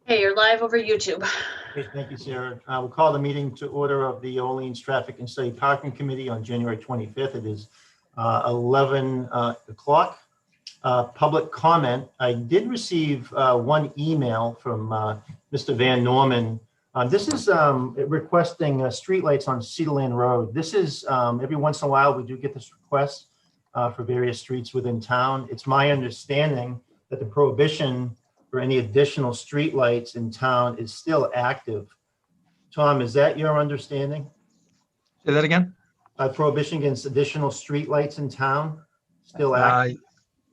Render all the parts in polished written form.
Hey, you're live over YouTube. Okay, thank you, Sarah. We'll call the meeting to order of the Orleans Traffic and Study Parking Committee on January 25th. It is 11 o'clock. Public comment. I did receive one email from Mr. Van Norman. This is requesting streetlights on Cedarland Road. This is every once in a while we do get this request for various streets within town. It's my understanding that the prohibition for any additional streetlights in town is still active. Tom, is that your understanding? Say that again? Prohibition against additional streetlights in town still active?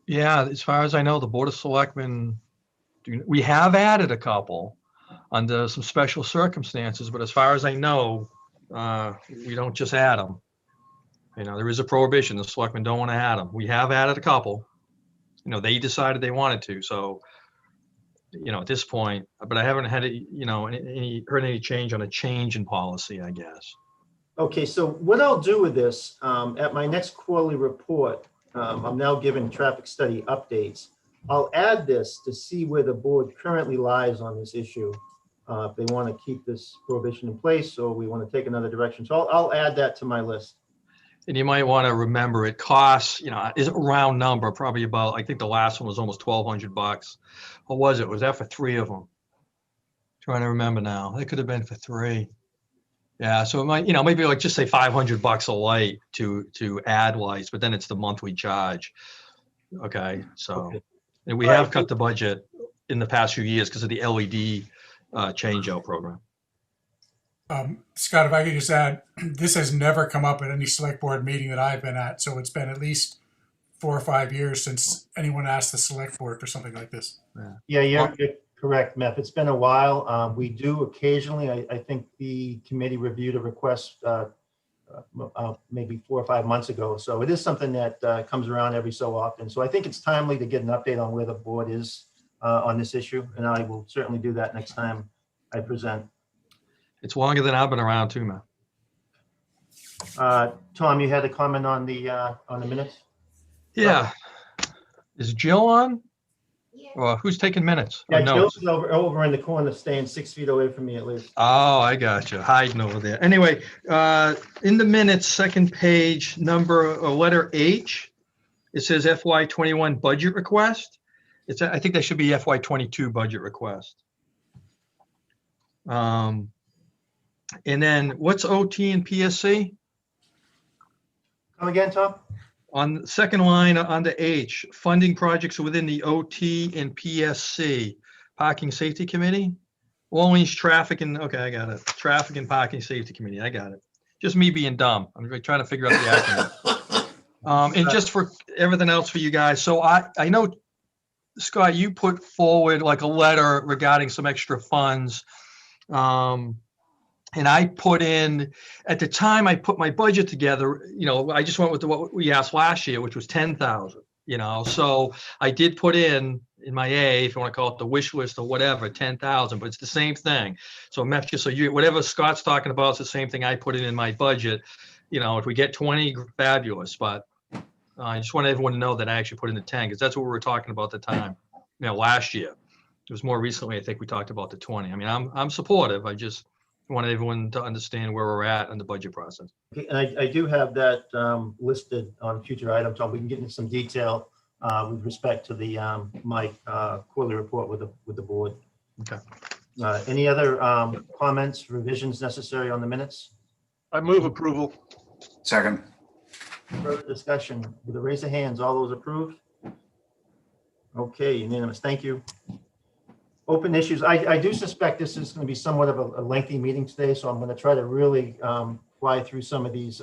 Yeah, as far as I know, the Board of Selectmen, we have added a couple under some special circumstances, but as far as I know, we don't just add them. You know, there is a prohibition. The Selectmen don't want to add them. We have added a couple. You know, they decided they wanted to. So, you know, at this point, but I haven't had, heard any change on a change in policy, I guess. Okay, so what I'll do with this, at my next quarterly report, I'm now giving traffic study updates. I'll add this to see where the board currently lies on this issue. If they want to keep this prohibition in place or we want to take another direction. So I'll add that to my list. And you might want to remember it costs, is a round number, probably about, I think the last one was almost $1,200. What was it? Was that for 3 of them? Trying to remember now. It could have been for 3. Yeah, so it might, maybe like just say $500 a light to add lights, but then it's the monthly charge. Okay, so Okay. And we have cut the budget in the past few years because of the LED change-out program. Scott, if I could just add, this has never come up at any select board meeting that I've been at. So it's been at least 4 or 5 years since anyone asked the select board for something like this. Yeah, you're correct, Meth. It's been a while. We do occasionally, I think the committee reviewed a request maybe 4 or 5 months ago. So it is something that comes around every so often. So I think it's timely to get an update on where the board is on this issue. And I will certainly do that next time I present. It's longer than I've been around too, man. Tom, you had a comment on the minutes? Yeah. Is Jill on? Or who's taking minutes? Yeah, Or notes? Jill's over in the corner, staying 6 feet away from me at least. Oh, I got you. Hiding over there. Anyway, in the minutes, second page, letter H, it says FY21 budget request. I think that should be FY22 budget request. And then what's OT and PSC? Come again, Tom? On the second line under H, funding projects within the OT and PSC, Parking Safety Committee. Orleans Traffic and, okay, I got it. Traffic and Parking Safety Committee, I got it. Just me being dumb. I'm trying to figure out the acronym. And just for everything else for you guys. So I know, Scott, you put forward like a letter regarding some extra funds. And I put in, at the time I put my budget together, I just went with what we asked last year, which was 10,000, so I did put in my A, if you want to call it the wish list or whatever, 10,000, but it's the same thing. So just so whatever Scott's talking about, it's the same thing I put in my budget. If we get 20, fabulous, but I just want everyone to know that I actually put in the 10 because that's what we were talking about at the time, last year. It was more recently, I think we talked about the 20. I mean, I'm supportive. I just want everyone to understand where we're at in the budget process. Okay, and I do have that listed on future items, Tom. We can get into some detail with respect to the my quarterly report with the board. Okay. Any other comments, revisions necessary on the minutes? I move approval. Second. Further discussion with a raise of hands. All those approved? Okay, unanimous. Thank you. Open issues. I do suspect this is going to be somewhat of a lengthy meeting today, so I'm going to try to really fly through some of these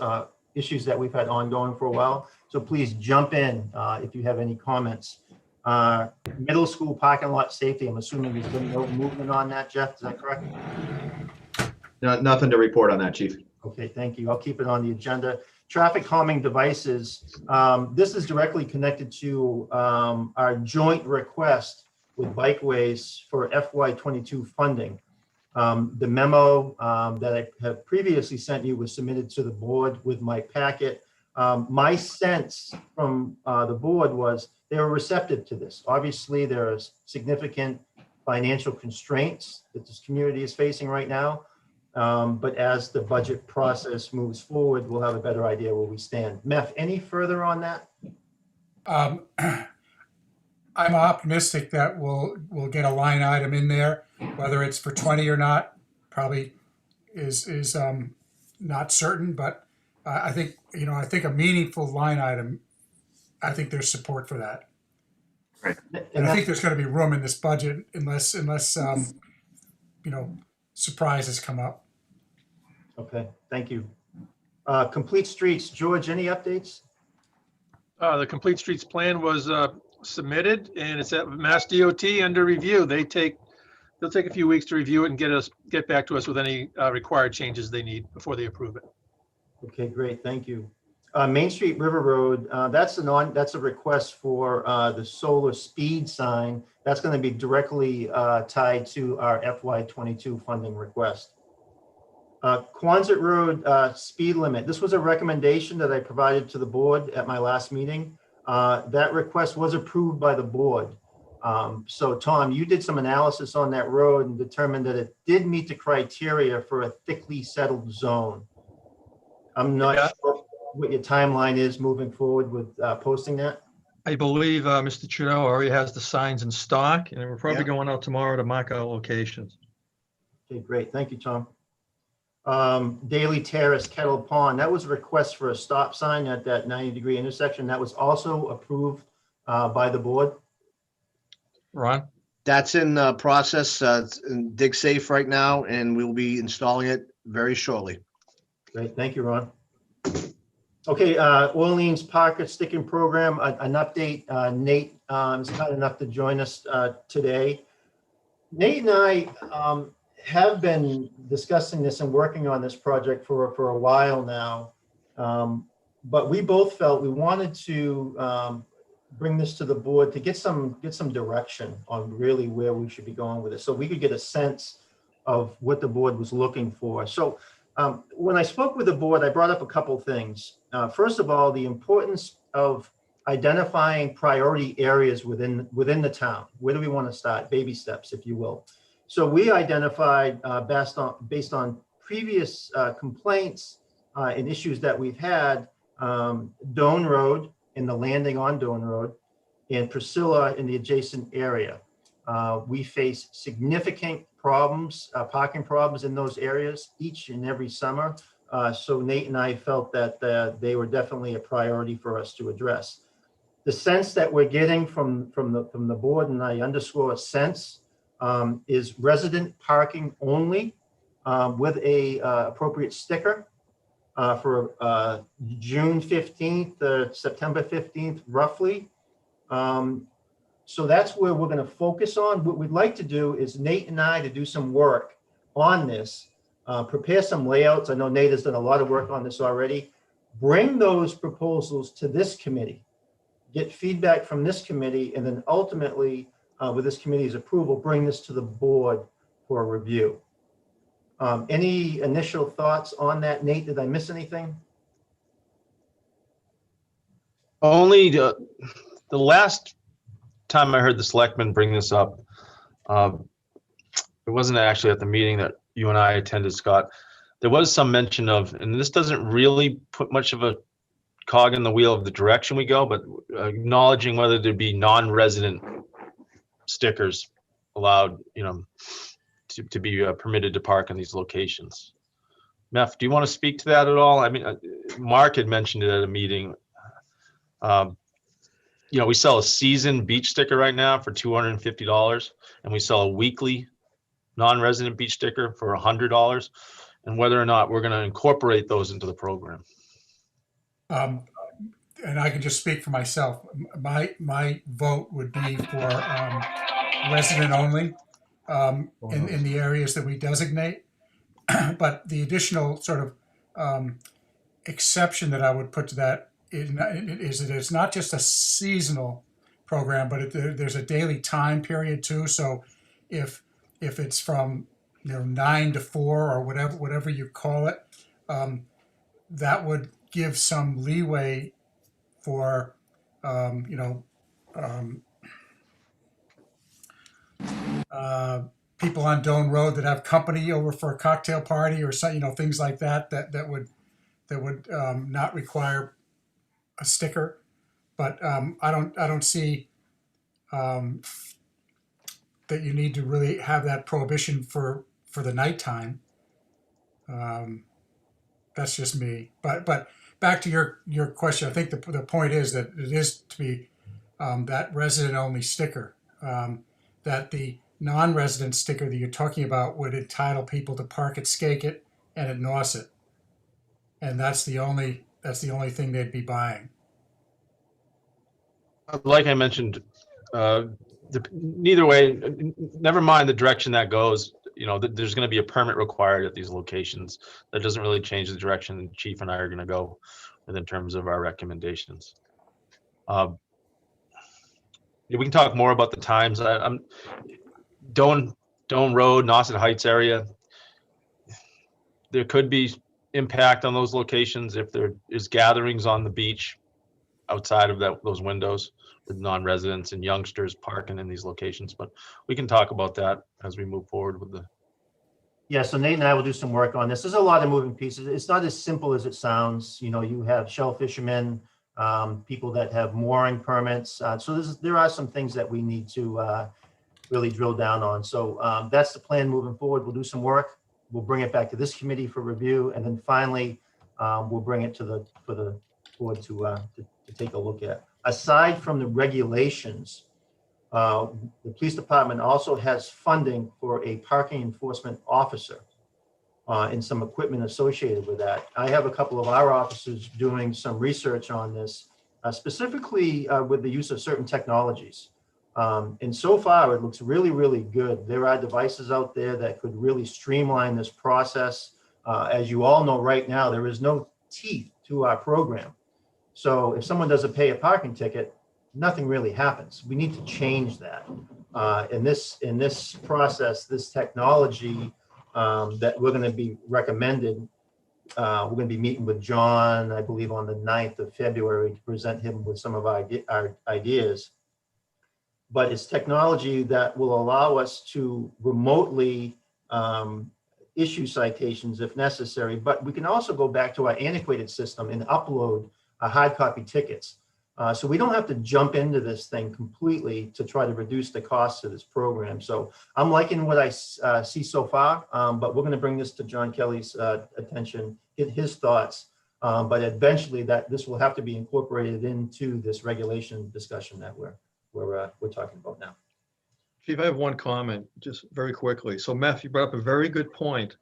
issues that we've had ongoing for a while. So please jump in if you have any comments. Middle school parking lot safety. I'm assuming there's been no movement on that, Jeff. Is that correct? Nothing to report on that, Chief. Okay, thank you. I'll keep it on the agenda. Traffic calming devices. This is directly connected to our joint request with Bikeways for FY22 funding. The memo that I have previously sent you was submitted to the board with my packet. My sense from the board was they were receptive to this. Obviously, there are significant financial constraints that this community is facing right now. But as the budget process moves forward, we'll have a better idea where we stand. Meph, any further on that? I'm optimistic that we'll get a line item in there, whether it's for 20 or not, probably is not certain, but I think, I think a meaningful line item, I think there's support for that. And I think there's going to be room in this budget unless surprises come up. Okay, thank you. Complete Streets, George, any updates? The Complete Streets Plan was submitted and it's at Mass DOT under review. They'll take a few weeks to review it and get back to us with any required changes they need before they approve it. Okay, great, thank you. Main Street River Road, that's a request for the solar speed sign. That's going to be directly tied to our FY22 funding request. Quonset Road speed limit. This was a recommendation that I provided to the board at my last meeting. That request was approved by the board. So Tom, you did some analysis on that road and determined that it did meet the criteria for a thickly settled zone. I'm not sure what your timeline is moving forward with posting that. I believe Mr. Trudeau already has the signs in stock, and we're probably going out tomorrow to mark our locations. Okay, great. Thank you, Tom. Daily Terrace, Kettle Pond. That was a request for a stop sign at that 90-degree intersection. That was also approved by the board. Ron? That's in process. It's in dig safe right now, and we'll be installing it very shortly. Great. Thank you, Ron. Okay, Orleans Parker Sticking Program, an update. Nate is kind enough to join us today. Nate and I have been discussing this and working on this project for a while now, but we both felt we wanted to bring this to the board to get some direction on really where we should be going with it, so we could get a sense of what the board was looking for. So when I spoke with the board, I brought up a couple things. First of all, the importance of identifying priority areas within the town. Where do we want to start? Baby steps, if you will. So we identified based on previous complaints and issues that we've had, Doane Road and the landing on Doane Road, and Priscilla in the adjacent area. We face significant problems, parking problems in those areas each and every summer. So Nate and I felt that they were definitely a priority for us to address. The sense that we're getting from the board, and I underscore sense, is resident parking only with a appropriate sticker for June 15th, September 15th, roughly. So that's where we're going to focus on. What we'd like to do is Nate and I to do some work on this, prepare some layouts. I know Nate has done a lot of work on this already. Bring those proposals to this committee, get feedback from this committee, and then ultimately, with this committee's approval, bring this to the board for a review. Any initial thoughts on that? Nate, did I miss anything? Only the last time I heard the selectmen bring this up, it wasn't actually at the meeting that you and I attended, Scott. There was some mention of, and this doesn't really put much of a cog in the wheel of the direction we go, but acknowledging whether there'd be non-resident stickers allowed, to be permitted to park in these locations. Meph, do you want to speak to that at all? I mean, Mark had mentioned it at a meeting. We sell a season beach sticker right now for $250, and we sell a weekly non-resident beach sticker for $100, and whether or not we're going to incorporate those into the program. And I can just speak for myself. My vote would be for resident only in the areas that we designate. But the additional sort of exception that I would put to that is that it's not just a seasonal program, but there's a daily time period too. So if it's from 9 to 4 or whatever you call it, that would give some leeway for people on Doan Road that have company over for a cocktail party or so, things like that, that would not require a sticker. But I don't see that you need to really have that prohibition for the nighttime. That's just me. But back to your question, I think the point is that it is to be that resident only sticker. That the non-resident sticker that you're talking about would entitle people to park at Skakit and at Nauset, and that's the only thing they'd be buying. Like I mentioned, neither way, never mind the direction that goes. There's going to be a permit required at these locations. That doesn't really change the direction the chief and I are going to go with in terms of our recommendations. We can talk more about the times. I'm Doan Road, Nauset Heights area. There could be impact on those locations if there is gatherings on the beach outside of those windows with non-residents and youngsters parking in these locations. But we can talk about that as we move forward with the. Yeah, so Nate and I will do some work on this. There's a lot of moving pieces. It's not as simple as it sounds. You have shell fishermen, people that have mooring permits. So there are some things that we need to really drill down on. So that's the plan moving forward. We'll do some work. We'll bring it back to this committee for review, and then finally we'll bring it for the board to take a look at. Aside from the regulations, the police department also has funding for a parking enforcement officer and some equipment associated with that. I have a couple of our officers doing some research on this, specifically with the use of certain technologies. And so far, it looks really, really good. There are devices out there that could really streamline this process. As you all know, right now, there is no teeth to our program. So if someone doesn't pay a parking ticket, nothing really happens. We need to change that. In this process, this technology that we're going to be recommended, we're going to be meeting with John, I believe, on the 9th of February to present him with some of our ideas. But it's technology that will allow us to remotely issue citations if necessary. But we can also go back to our antiquated system and upload hard copy tickets. So we don't have to jump into this thing completely to try to reduce the cost of this program. So I'm liking what I see so far, but we're going to bring this to John Kelly's attention, get his thoughts. But eventually this will have to be incorporated into this regulation discussion that we're talking about now. Chief, I have one comment, just very quickly. So Meth, you brought up a very good point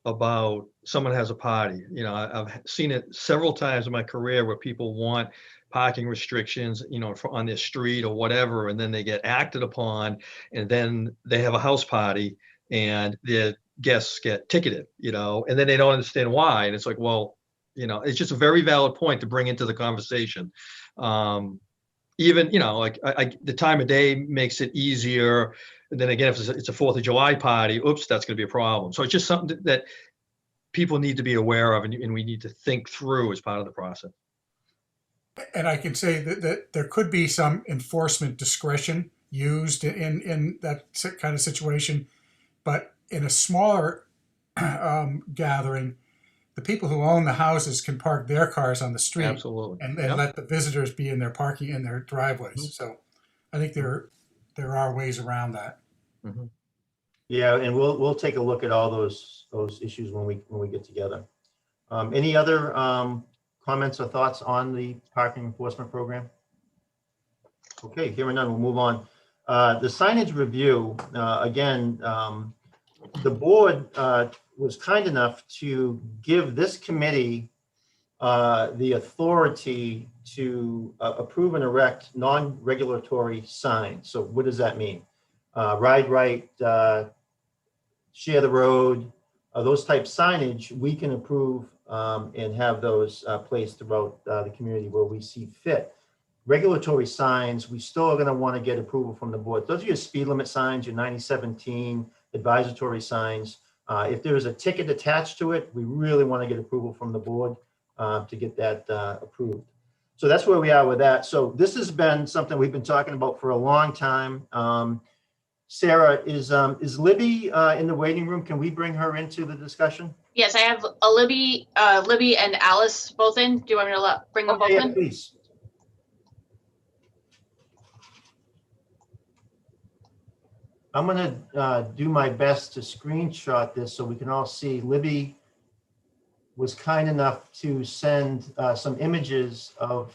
about someone has a party. I've seen it several times in my career where people want parking restrictions, on their street or whatever, and then they get acted upon, and then they have a house party and their guests get ticketed, and then they don't understand why. And it's like, well, it's just a very valid point to bring into the conversation. Even, the time of day makes it easier. And then again, if it's a 4th of July party, oops, that's going to be a problem. So it's just something that people need to be aware of, and we need to think through as part of the process. And I can say that there could be some enforcement discretion used in that kind of situation, but in a smaller gathering, the people who own the houses can park their cars on the street. Absolutely. And let the visitors be in their parking in their driveways. Mm-hmm. So I think there are ways around that. Mm-hmm. Yeah, and we'll take a look at all those issues when we get together. Any other comments or thoughts on the parking enforcement program? Okay, hearing none, we'll move on. The signage review, again, the board was kind enough to give this committee the authority to approve and erect non-regulatory signs. So what does that mean? Ride right, share the road, those type signage we can approve and have those placed throughout the community where we see fit. Regulatory signs, we still are going to want to get approval from the board. Those are your speed limit signs, your 9017 advisory signs. If there is a ticket attached to it, we really want to get approval from the board to get that approved. So that's where we are with that. So this has been something we've been talking about for a long time. Sarah, is Libby in the waiting room? Can we bring her into the discussion? Yes, I have Libby and Alice both in. Do you want me to bring them both Okay, yeah, in? please. I'm gonna do my best to screenshot this so we can all see. Libby was kind enough to send some images of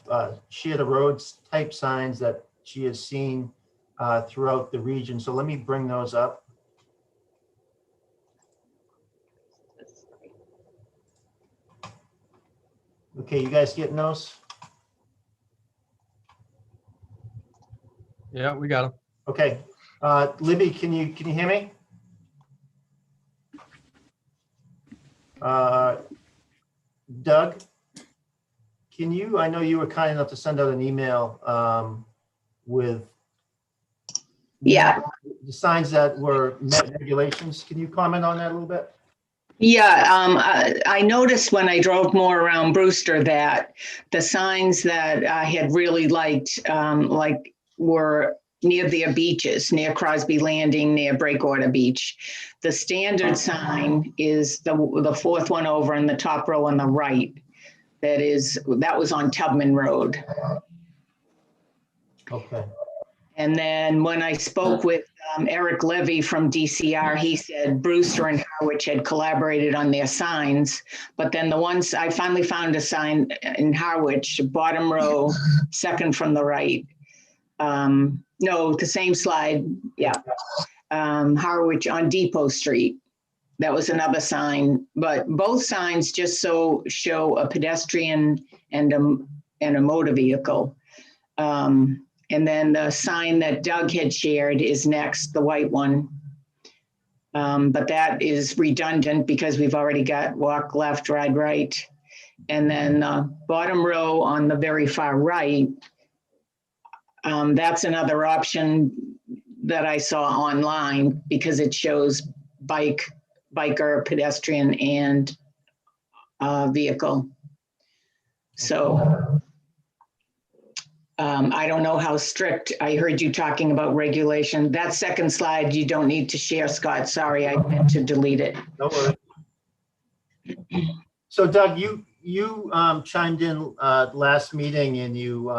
share the roads type signs that she has seen throughout the region. So let me bring those up. Okay, you guys getting those? Yeah, we got them. Okay, Libby, can you hear me? Doug, can you? I know you were kind enough to send out an email with Yeah, the signs that were met regulations. Can you comment on that a little bit? yeah. I noticed when I drove more around Brewster that the signs that I had really liked, were near their beaches, near Crosby Landing, near Breakwater Beach. The standard sign is the fourth one over in the top row on the right. That was on Tubman Road. Okay. And then when I spoke with Eric Levy from DCR, he said Brewster and Harwich had collaborated on their signs. But then the ones I finally found a sign in Harwich, bottom row, second from the right. No, the same slide. Yeah. Harwich on Depot Street. That was another sign, but both signs just show a pedestrian and a motor vehicle. And then the sign that Doug had shared is next, the white one. But that is redundant because we've already got walk left, ride right. And then bottom row on the very far right, that's another option that I saw online because it shows biker, pedestrian, and vehicle. So I don't know how strict. I heard you talking about regulation. That second slide you don't need to share, Scott. Sorry, I meant to delete it. No worries. So Doug, you chimed in last meeting and you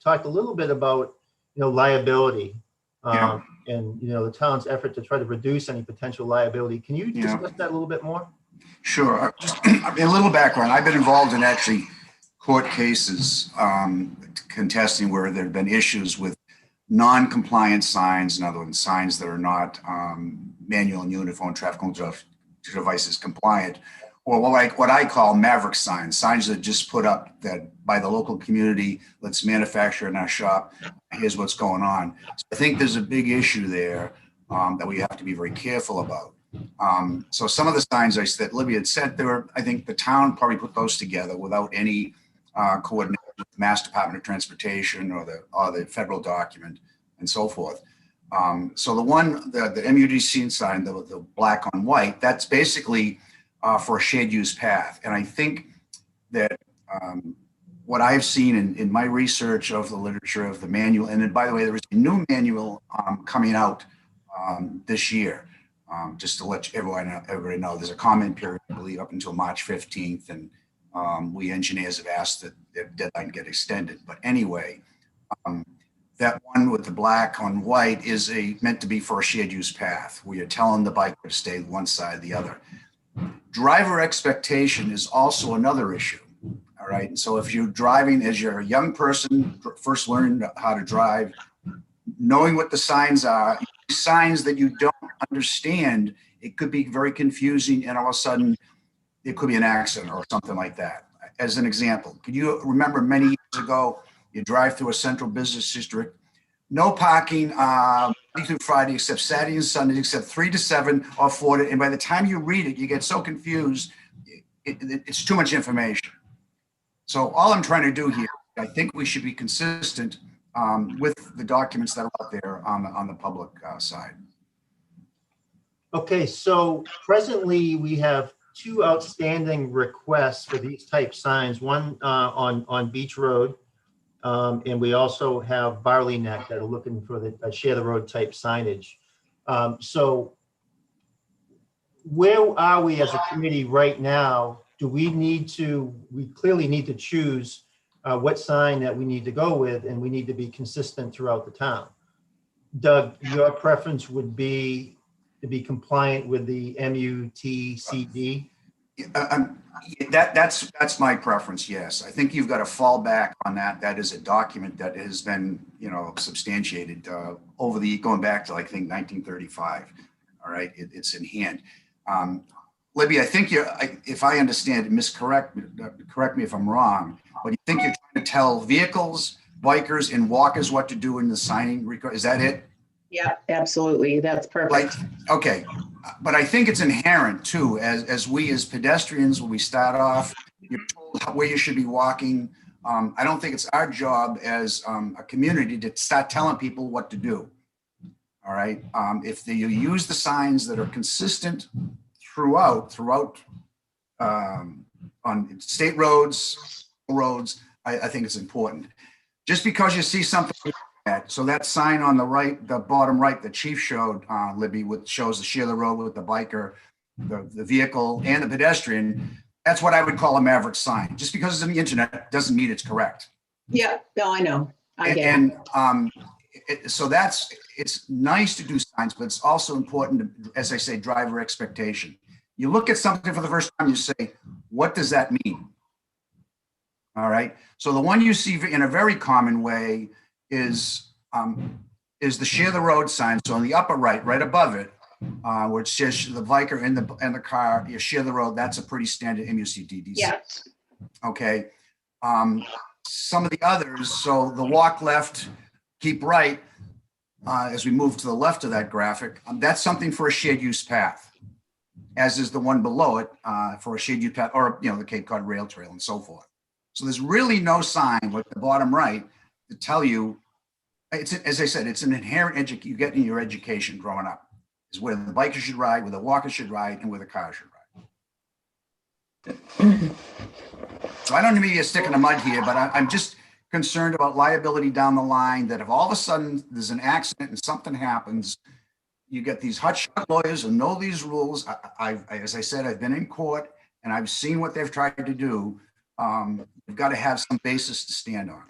talked a little bit about liability and the town's effort to try to reduce any potential liability. Can you discuss that a little bit more? Sure. Just a little background. I've been involved in actually court cases contesting where there have been issues with non-compliant signs, in other words, signs that are not manual and uniform traffic control devices compliant, or what I call maverick signs that just put up that by the local community, let's manufacture in our shop, here's what's going on. So I think there's a big issue there that we have to be very careful about. So some of the signs that Libby had said, I think the town probably put those together without any coordination with the Mass Department of Transportation or the federal document and so forth. So the MUDC sign, the black on white, that's basically for a shared use path. And I think that what I've seen in my research of the literature of the manual, and then, by the way, there is a new manual coming out this year. Just to let everybody know, there's a comment period, I believe, up until March 15th, and we engineers have asked that their deadline get extended. But anyway, that one with the black on white is meant to be for a shared use path, where you're telling the biker to stay one side or the other. Driver expectation is also another issue. All right. And so if you're driving as you're a young person, first learning how to drive, knowing what the signs are, signs that you don't understand, it could be very confusing, and all of a sudden it could be an accident or something like that. As an example, can you remember many years ago, you drive through a central business district, no parking Monday through Friday except Saturday and Sunday, except 3 to 7 or 4 to, and by the time you read it, you get so confused, it's too much information. So all I'm trying to do here, I think we should be consistent with the documents that are out there on the public side. Okay, so presently we have 2 outstanding requests for these type signs, one on Beach Road, and we also have Barley Neck that are looking for the share the road type signage. So where are we as a committee right now? Do we clearly need to choose what sign that we need to go with, and we need to be consistent throughout the town. Doug, your preference would be to be compliant with the MUTCD? That's my preference, yes. I think you've got to fall back on that. That is a document that has been, substantiated going back to, I think, 1935. All right, it's in hand. Libby, I think if I understand it, correct me if I'm wrong, but you think you're trying to tell vehicles, bikers, and walkers what to do in the signing? Is that it? Yeah, absolutely. That's perfect. Okay. But I think it's inherent too, as we as pedestrians, when we start off, you're told where you should be walking. I don't think it's our job as a community to start telling people what to do. All right. If you use the signs that are consistent throughout on state roads, I think it's important. Just because you see something like that, so that sign on the right, the bottom right, the chief showed, Libby, which shows the share the road with the biker, the vehicle, and the pedestrian. That's what I would call a maverick sign. Just because it's on the internet doesn't mean it's correct. Yeah, no, I know. I get it. So it's nice to do signs, but it's also important to, as I say, driver expectation. You look at something for the first time, you say, what does that mean? All right. So the one you see in a very common way is the share the road sign. So on the upper right above it, where it says the biker and the car, you share the road. That's a pretty standard MUCD. Yeah. Okay. Some of the others, so the walk left, keep right, as we move to the left of that graphic, that's something for a shared use path, as is the one below it for a shared use path, or the Cape Cod Rail Trail and so forth. So there's really no sign like the bottom right to tell you. It's, as I said, it's an inherent you get in your education growing up, is where the biker should ride, where the walker should ride, and where the car should ride. So I don't mean to stick in the mud here, but I'm just concerned about liability down the line, that if all of a sudden there's an accident and something happens, you get these hotshot lawyers who know these rules. As I said, I've been in court and I've seen what they've tried to do. You've got to have some basis to stand on.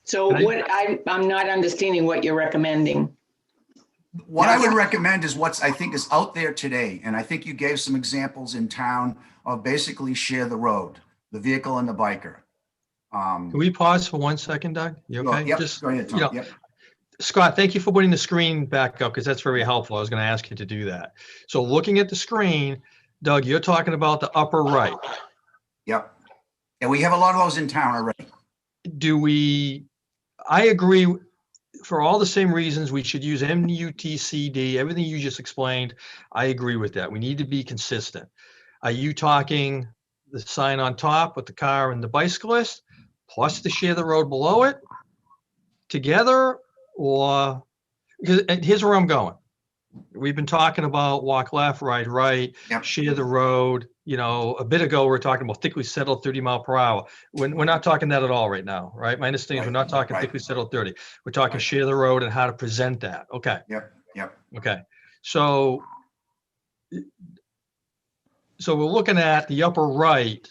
So I'm not understanding what you're recommending. What I would recommend is I think is out there today. And I think you gave some examples in town of basically share the road, the vehicle and the biker. Can we pause for 1 second, Doug? You okay? Yep, go ahead, Tom. Yep. Scott, thank you for putting the screen back up, because that's very helpful. I was going to ask you to do that. So looking at the screen, Doug, you're talking about the upper right. Yep. And we have a lot of those in town already. I agree, for all the same reasons we should use MUTCD, everything you just explained, I agree with that. We need to be consistent. Are you talking the sign on top with the car and the bicyclist, plus the share the road below it together? Or, because here's where I'm going. We've been talking about walk left, ride right, yep, share the road. A bit ago, we were talking about thickly settled 30 mile per hour. We're not talking that at all right now, right? My understanding is we're not talking thickly settled 30. We're talking share the road and how to present that. Okay. Yep. Okay. So we're looking at the upper right.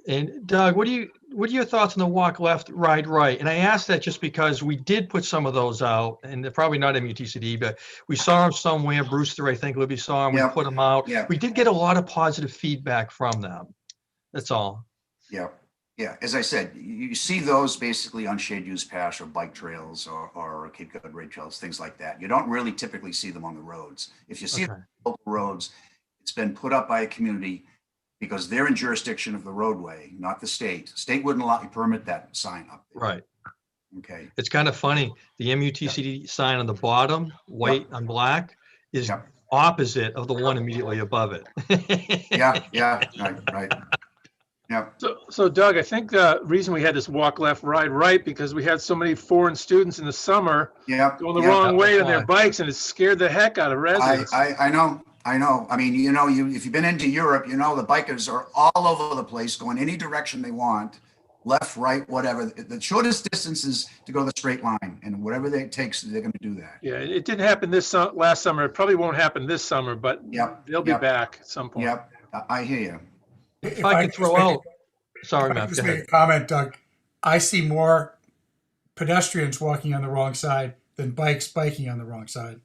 And Doug, what are your thoughts on the walk left, ride right? And I asked that just because we did put some of those out, and they're probably not MUTCD, but we saw them somewhere. Brewster, I think, Libby saw them. Yep. We put them out. Yep. We did get a lot of positive feedback from them. That's all. Yeah. As I said, you see those basically on shared use paths or bike trails or Cape Cod Rail Trails, things like that. You don't really typically see them on the roads. If you see them on local roads, it's been put up by a community because they're in jurisdiction of the roadway, not the state. The state wouldn't allow you permit that sign up there. Right. Okay. It's kind of funny. The MUTCD sign on the bottom, white on black, is opposite of the one immediately above it. Right. Yeah. So Doug, I think the reason we had this walk left, ride right, because we had so many foreign students in the summer going the wrong way on their bikes, and it scared the heck out of residents. I know. I mean, if you've been into Europe, the bikers are all over the place going any direction they want. left, right, whatever. The shortest distance is to go the straight line, and whatever it takes, they're going to do that. Yeah, it didn't happen last summer. It probably won't happen this summer, but Yep, they'll be yep. back at some point. Yep, I hear you. If I could throw out, sorry, If I Matt, could go just make ahead. a comment, Doug, I see more pedestrians walking on the wrong side than bikes biking on the wrong side.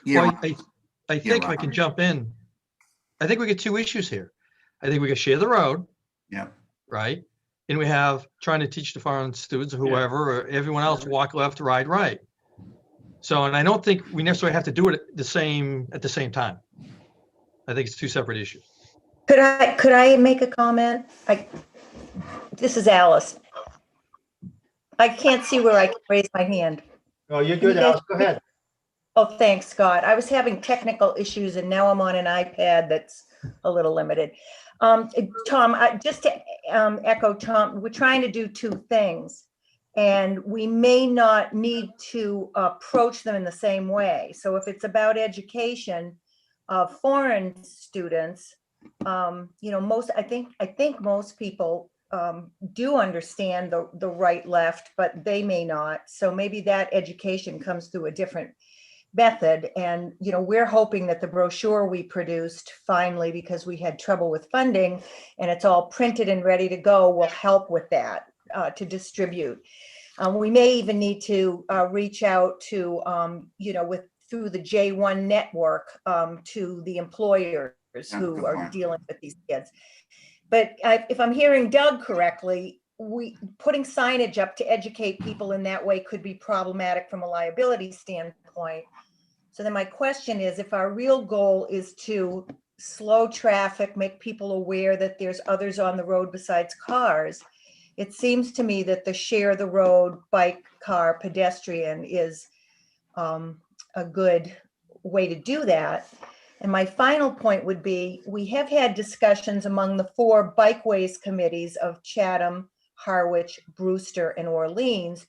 Yeah, Well, I think if I right. can jump in, I think we get two issues here. I think we can share the road, yeah, right? And we have trying to teach the foreign students or whoever, or everyone else walk left, ride right. So, and I don't think we necessarily have to do it at the same time. I think it's two separate issues. Could I make a comment? This is Alice. I can't see where I can raise my hand. Oh, you're good, Alice. Go ahead. Oh, thanks, Scott. I was having technical issues and now I'm on an iPad that's a little limited. Tom, just to echo Tom, we're trying to do two things and we may not need to approach them in the same way. So if it's about education of foreign students, I think most people do understand the right left, but they may not. So maybe that education comes through a different method. And, we're hoping that the brochure we produced finally, because we had trouble with funding and it's all printed and ready to go, will help with that to distribute. We may even need to reach out to, through the J1 network to the employers who are dealing with these kids. But if I'm hearing Doug correctly, putting signage up to educate people in that way could be problematic from a liability standpoint. So then my question is, if our real goal is to slow traffic, make people aware that there's others on the road besides cars, it seems to me that the share the road, bike, car, pedestrian is a good way to do that. And my final point would be, we have had discussions among the 4 bikeways committees of Chatham, Harwich, Brewster, and Orleans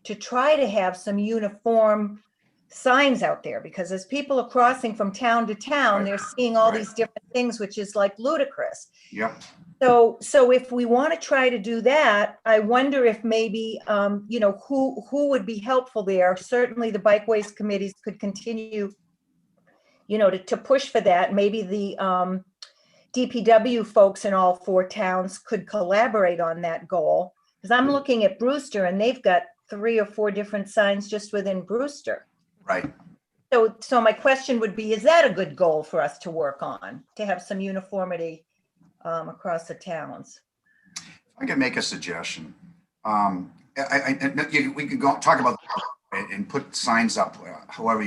to try to have some uniform signs out there, because as people are crossing from town to town, they're seeing all these different things, which is like ludicrous. Yep. So if we want to try to do that, I wonder if maybe, who would be helpful there. Certainly the bikeways committees could continue, to push for that. Maybe the DPW folks in all 4 towns could collaborate on that goal. Because I'm looking at Brewster and they've got 3 or 4 different signs just within Brewster. right. So my question would be, is that a good goal for us to work on, to have some uniformity across the towns? I can make a suggestion. We could go talk about and put signs up, however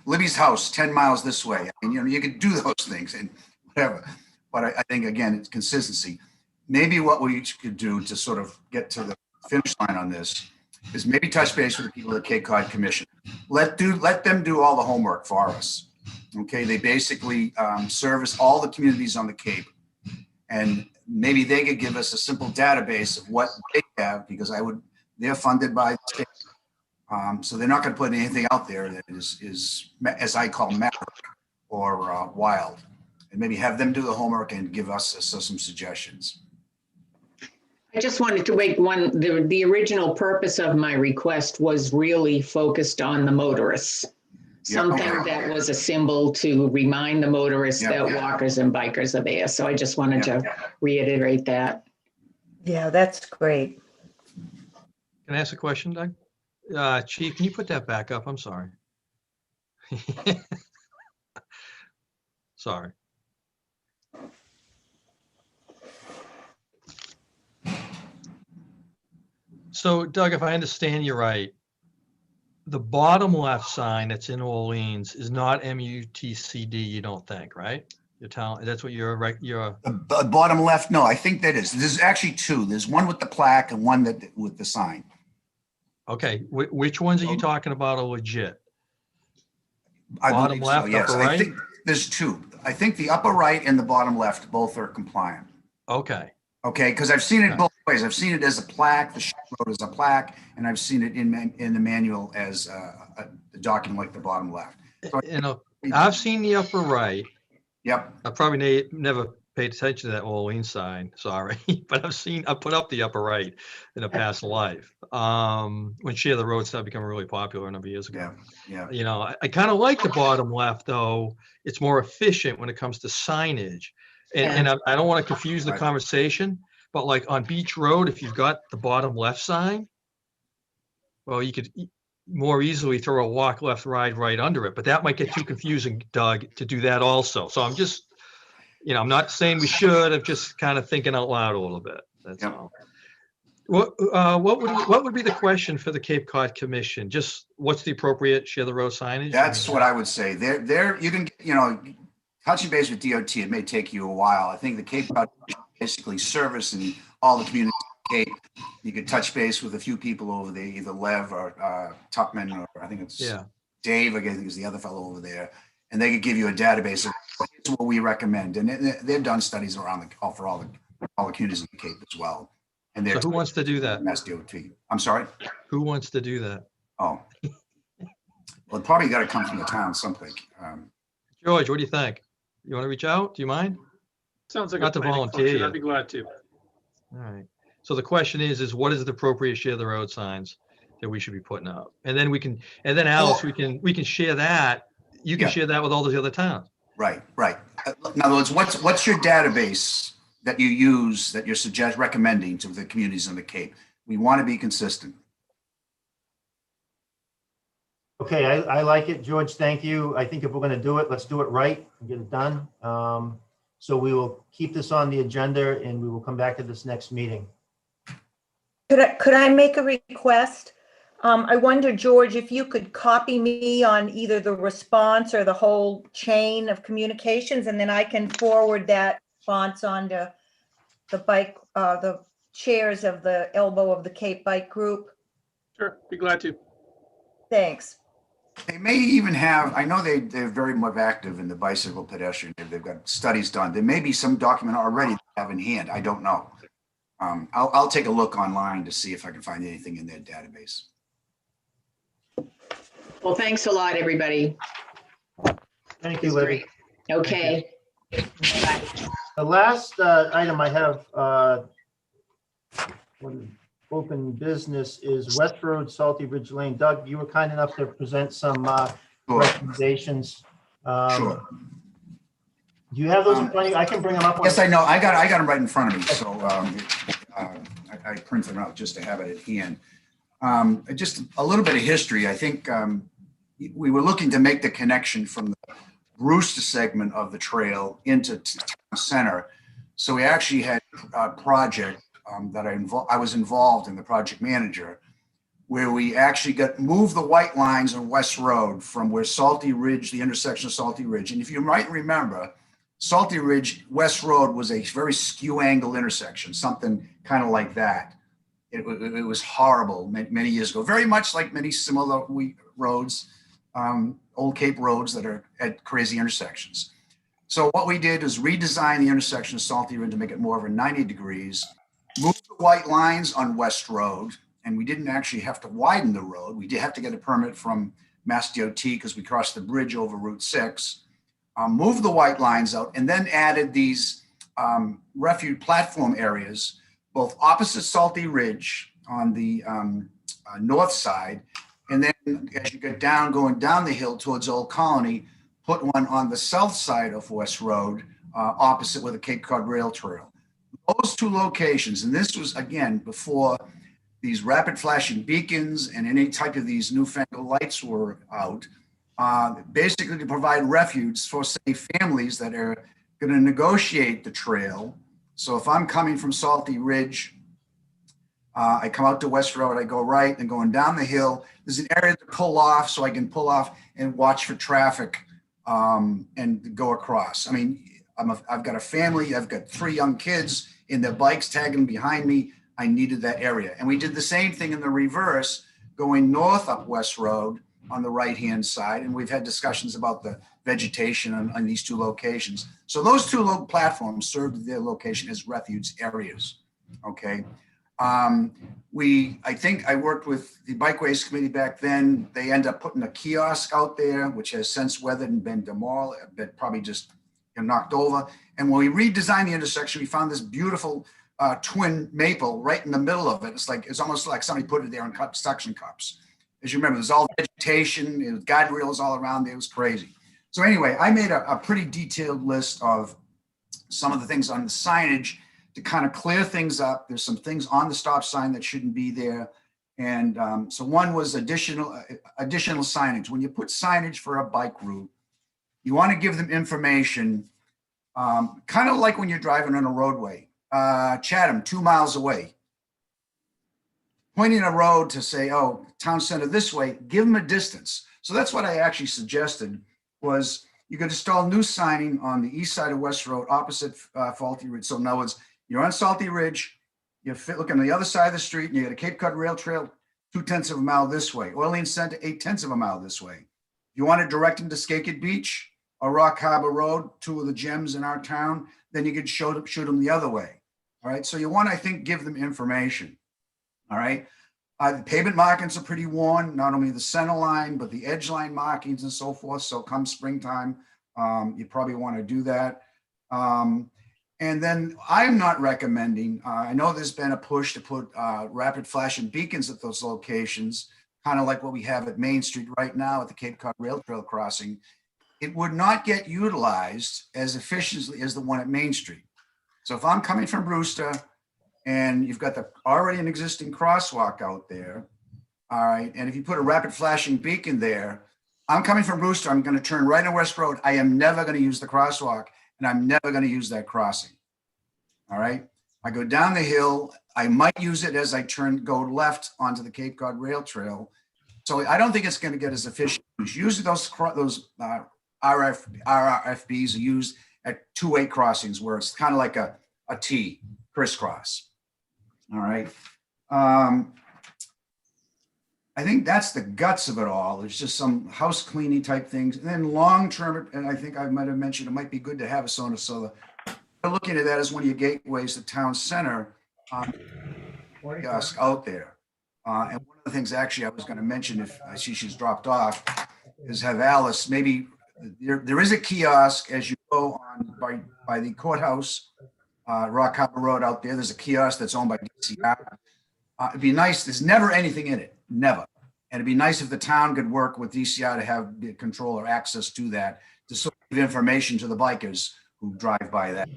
Libby's house 10 miles this way. I mean, you could do those things and whatever. But I think, again, it's consistency. Maybe what we could do to sort of get to the finish line on this is maybe touch base with the people at the Cape Cod Commission. Let them do all the homework for us. Okay, they basically service all the communities on the Cape. And maybe they could give us a simple database of what they have, because they're funded by the state. So they're not going to put anything out there that is as I call maverick or wild. And maybe have them do the homework and give us some suggestions. I just wanted to make the original purpose of my request was really focused on the motorists. Something that was a symbol to remind the motorists that walkers and bikers are there. So I just wanted to reiterate that. Yeah, that's great. Can I ask a question, Doug? Chief, can you put that back up? I'm sorry. Sorry. So Doug, if I understand you right, the bottom left sign that's in Orleans is not MUTCD, you don't think, right? You're telling, that's what you're right. The bottom left, no, I think that is. There's actually 2. There's one with the plaque and one with the sign. Okay, which ones are you talking about are legit? Bottom left, yes. upper right? I think there's 2. I think the upper right and the bottom left both are compliant. Okay. Okay, because I've seen it both ways. I've seen it as a plaque, the road as a plaque, and I've seen it in the manual as a document like the bottom left. So I've seen the upper right. Yep. I probably never paid attention to that Orleans sign, sorry, but I've put up the upper right in a past life. When Share the Road started becoming really popular a number of years ago. Yeah. You know, I kind of like the bottom left, though. It's more efficient when it comes to signage. And I don't want to confuse the Right. conversation, but like on Beach Road, if you've got the bottom left sign, well, you could more easily throw a walk left, right under it, but that might get too confusing, Doug, to do that also. So I'm just, I'm not saying we should, I'm just kind of thinking out loud a little bit. That's Yep. all. What would be the question for the Cape Cod Commission? Just what's the appropriate Share the Road signage? That's what I would say. There, you can, touching base with DOT, it may take you a while. I think the Cape Cod basically servicing all the communities in the Cape. You could touch base with a few people over there, either Lev or Tuckman, or I think it's Dave, I think is the other fellow over there. And they could give you a database of here's what we recommend. And they've done studies around for all the communities in the Cape as well. And So who wants to do that? Mass DOT. I'm sorry? Who wants to do that? Oh. Well, it probably got to come from the town something. George, what do you think? You want to reach out? Do you mind? Sounds like Not a to planning volunteer function. you. I'd be glad to. All right. So the question is what is the appropriate Share the Road signs that we should be putting up? And then Alice, we can share that. You can share that with all those other towns. Right. In other words, what's your database that you use that you're recommending to the communities on the Cape? We want to be consistent. Okay, I like it. George, thank you. I think if we're going to do it, let's do it right and get it done. So we will keep this on the agenda and we will come back to this next meeting. Could I make a request? I wonder, George, if you could copy me on either the response or the whole chain of communications, and then I can forward that response onto the chairs of the Elbow of the Cape Bike Group. Sure, be glad to. Thanks. They may even have, I know they're very much active in the bicycle pedestrian. They've got studies done. There may be some document already they have in hand. I don't know. I'll take a look online to see if I can find anything in their database. Well, thanks a lot, everybody. Thank you, Libby. Okay. Bye. The last item I have open business is West Road, Salty Ridge Lane. Doug, you were kind enough to present some recommendations. Sure. Do you have those in front of you? I can bring them up. Yes, I know. I got them right in front of me. So I printed them out just to have it at hand. Just a little bit of history. I think we were looking to make the connection from the Brewster segment of the trail into town center. So we actually had a project that I was involved in, the project manager, where we actually moved the white lines on West Road from where Salty Ridge, the intersection of Salty Ridge. And if you might remember, Salty Ridge, West Road was a very skew angle intersection, something kind of like that. It was horrible many years ago, very much like many similar roads, old Cape roads that are at crazy intersections. So what we did is redesign the intersection of Salty Ridge to make it more of a 90 degrees, move the white lines on West Road, and we didn't actually have to widen the road. We did have to get a permit from Mass DOT because we crossed the bridge over Route 6, moved the white lines out, and then added these refuge platform areas, both opposite Salty Ridge on the north side, and then as you get down, going down the hill towards Old Colony, put one on the south side of West Road, opposite with the Cape Cod Rail Trail. Those two locations, and this was, again, before these rapid flashing beacons and any type of these newfangled lights were out, basically to provide refuge for, say, families that are going to negotiate the trail. So if I'm coming from Salty Ridge, I come out to West Road, I go right, and going down the hill, there's an area to pull off so I can pull off and watch for traffic and go across. I mean, I've got a family, I've got 3 young kids in their bikes tagging behind me. I needed that area. And we did the same thing in the reverse, going north up West Road on the right-hand side. And we've had discussions about the vegetation on these two locations. So those two platforms served their location as refuge areas, okay? I think I worked with the Bikeways Committee back then. They end up putting a kiosk out there, which has since weathered and been demolished, but probably just knocked over. And when we redesigned the intersection, we found this beautiful twin maple right in the middle of it. It's almost like somebody put it there in suction cups. As you remember, there's all vegetation, it was guardrails all around there. It was crazy. So anyway, I made a pretty detailed list of some of the things on the signage to kind of clear things up. There's some things on the stop sign that shouldn't be there. And so one was additional signage. When you put signage for a bike route, you want to give them information, kind of like when you're driving on a roadway. Chatham, 2 miles away. Pointing a road to say, oh, town center this way, give them a distance. So that's what I actually suggested was you could install new signing on the east side of West Road opposite Faulty Ridge. So in other words, you're on Salty Ridge, you look on the other side of the street and you got a Cape Cod Rail Trail, 0.2 of a mile this way. Orleans Center, 0.8 of a mile this way. If you want to direct them to Skaked Beach or Rock Harbor Road, 2 of the gems in our town, then you could shoot them the other way. All right. So you want, I think, give them information. All right. The pavement markings are pretty worn, not only the center line, but the edge line markings and so forth. So come springtime, you probably want to do that. And then I'm not recommending, I know there's been a push to put rapid flashing beacons at those locations, kind of like what we have at Main Street right now at the Cape Cod Rail Trail crossing. It would not get utilized as efficiently as the one at Main Street. So if I'm coming from Brewster and you've got already an existing crosswalk out there, all right, and if you put a rapid flashing beacon there, I'm coming from Brewster, I'm going to turn right on West Road. I am never going to use the crosswalk and I'm never going to use that crossing. All right. I go down the hill. I might use it as I go left onto the Cape Cod Rail Trail. So I don't think it's going to get as efficient. Usually those RFBs are used at 2-way crossings where it's kind of like a T crisscross. All right. I think that's the guts of it all. There's just some house cleaning type things. And then long term, and I think I might have mentioned, it might be good to have a so looking at that as one of your gateways to town center kiosk out there. And one of the things actually I was going to mention, if I see she's dropped off, is have Alice, maybe there is a kiosk as you go on by the courthouse, Rock Harbor Road out there. There's a kiosk that's owned by DCR. It'd be nice. There's never anything in it, never. And it'd be nice if the town could work with DCR to have the control or access to that, to sort of give information to the bikers who drive by that.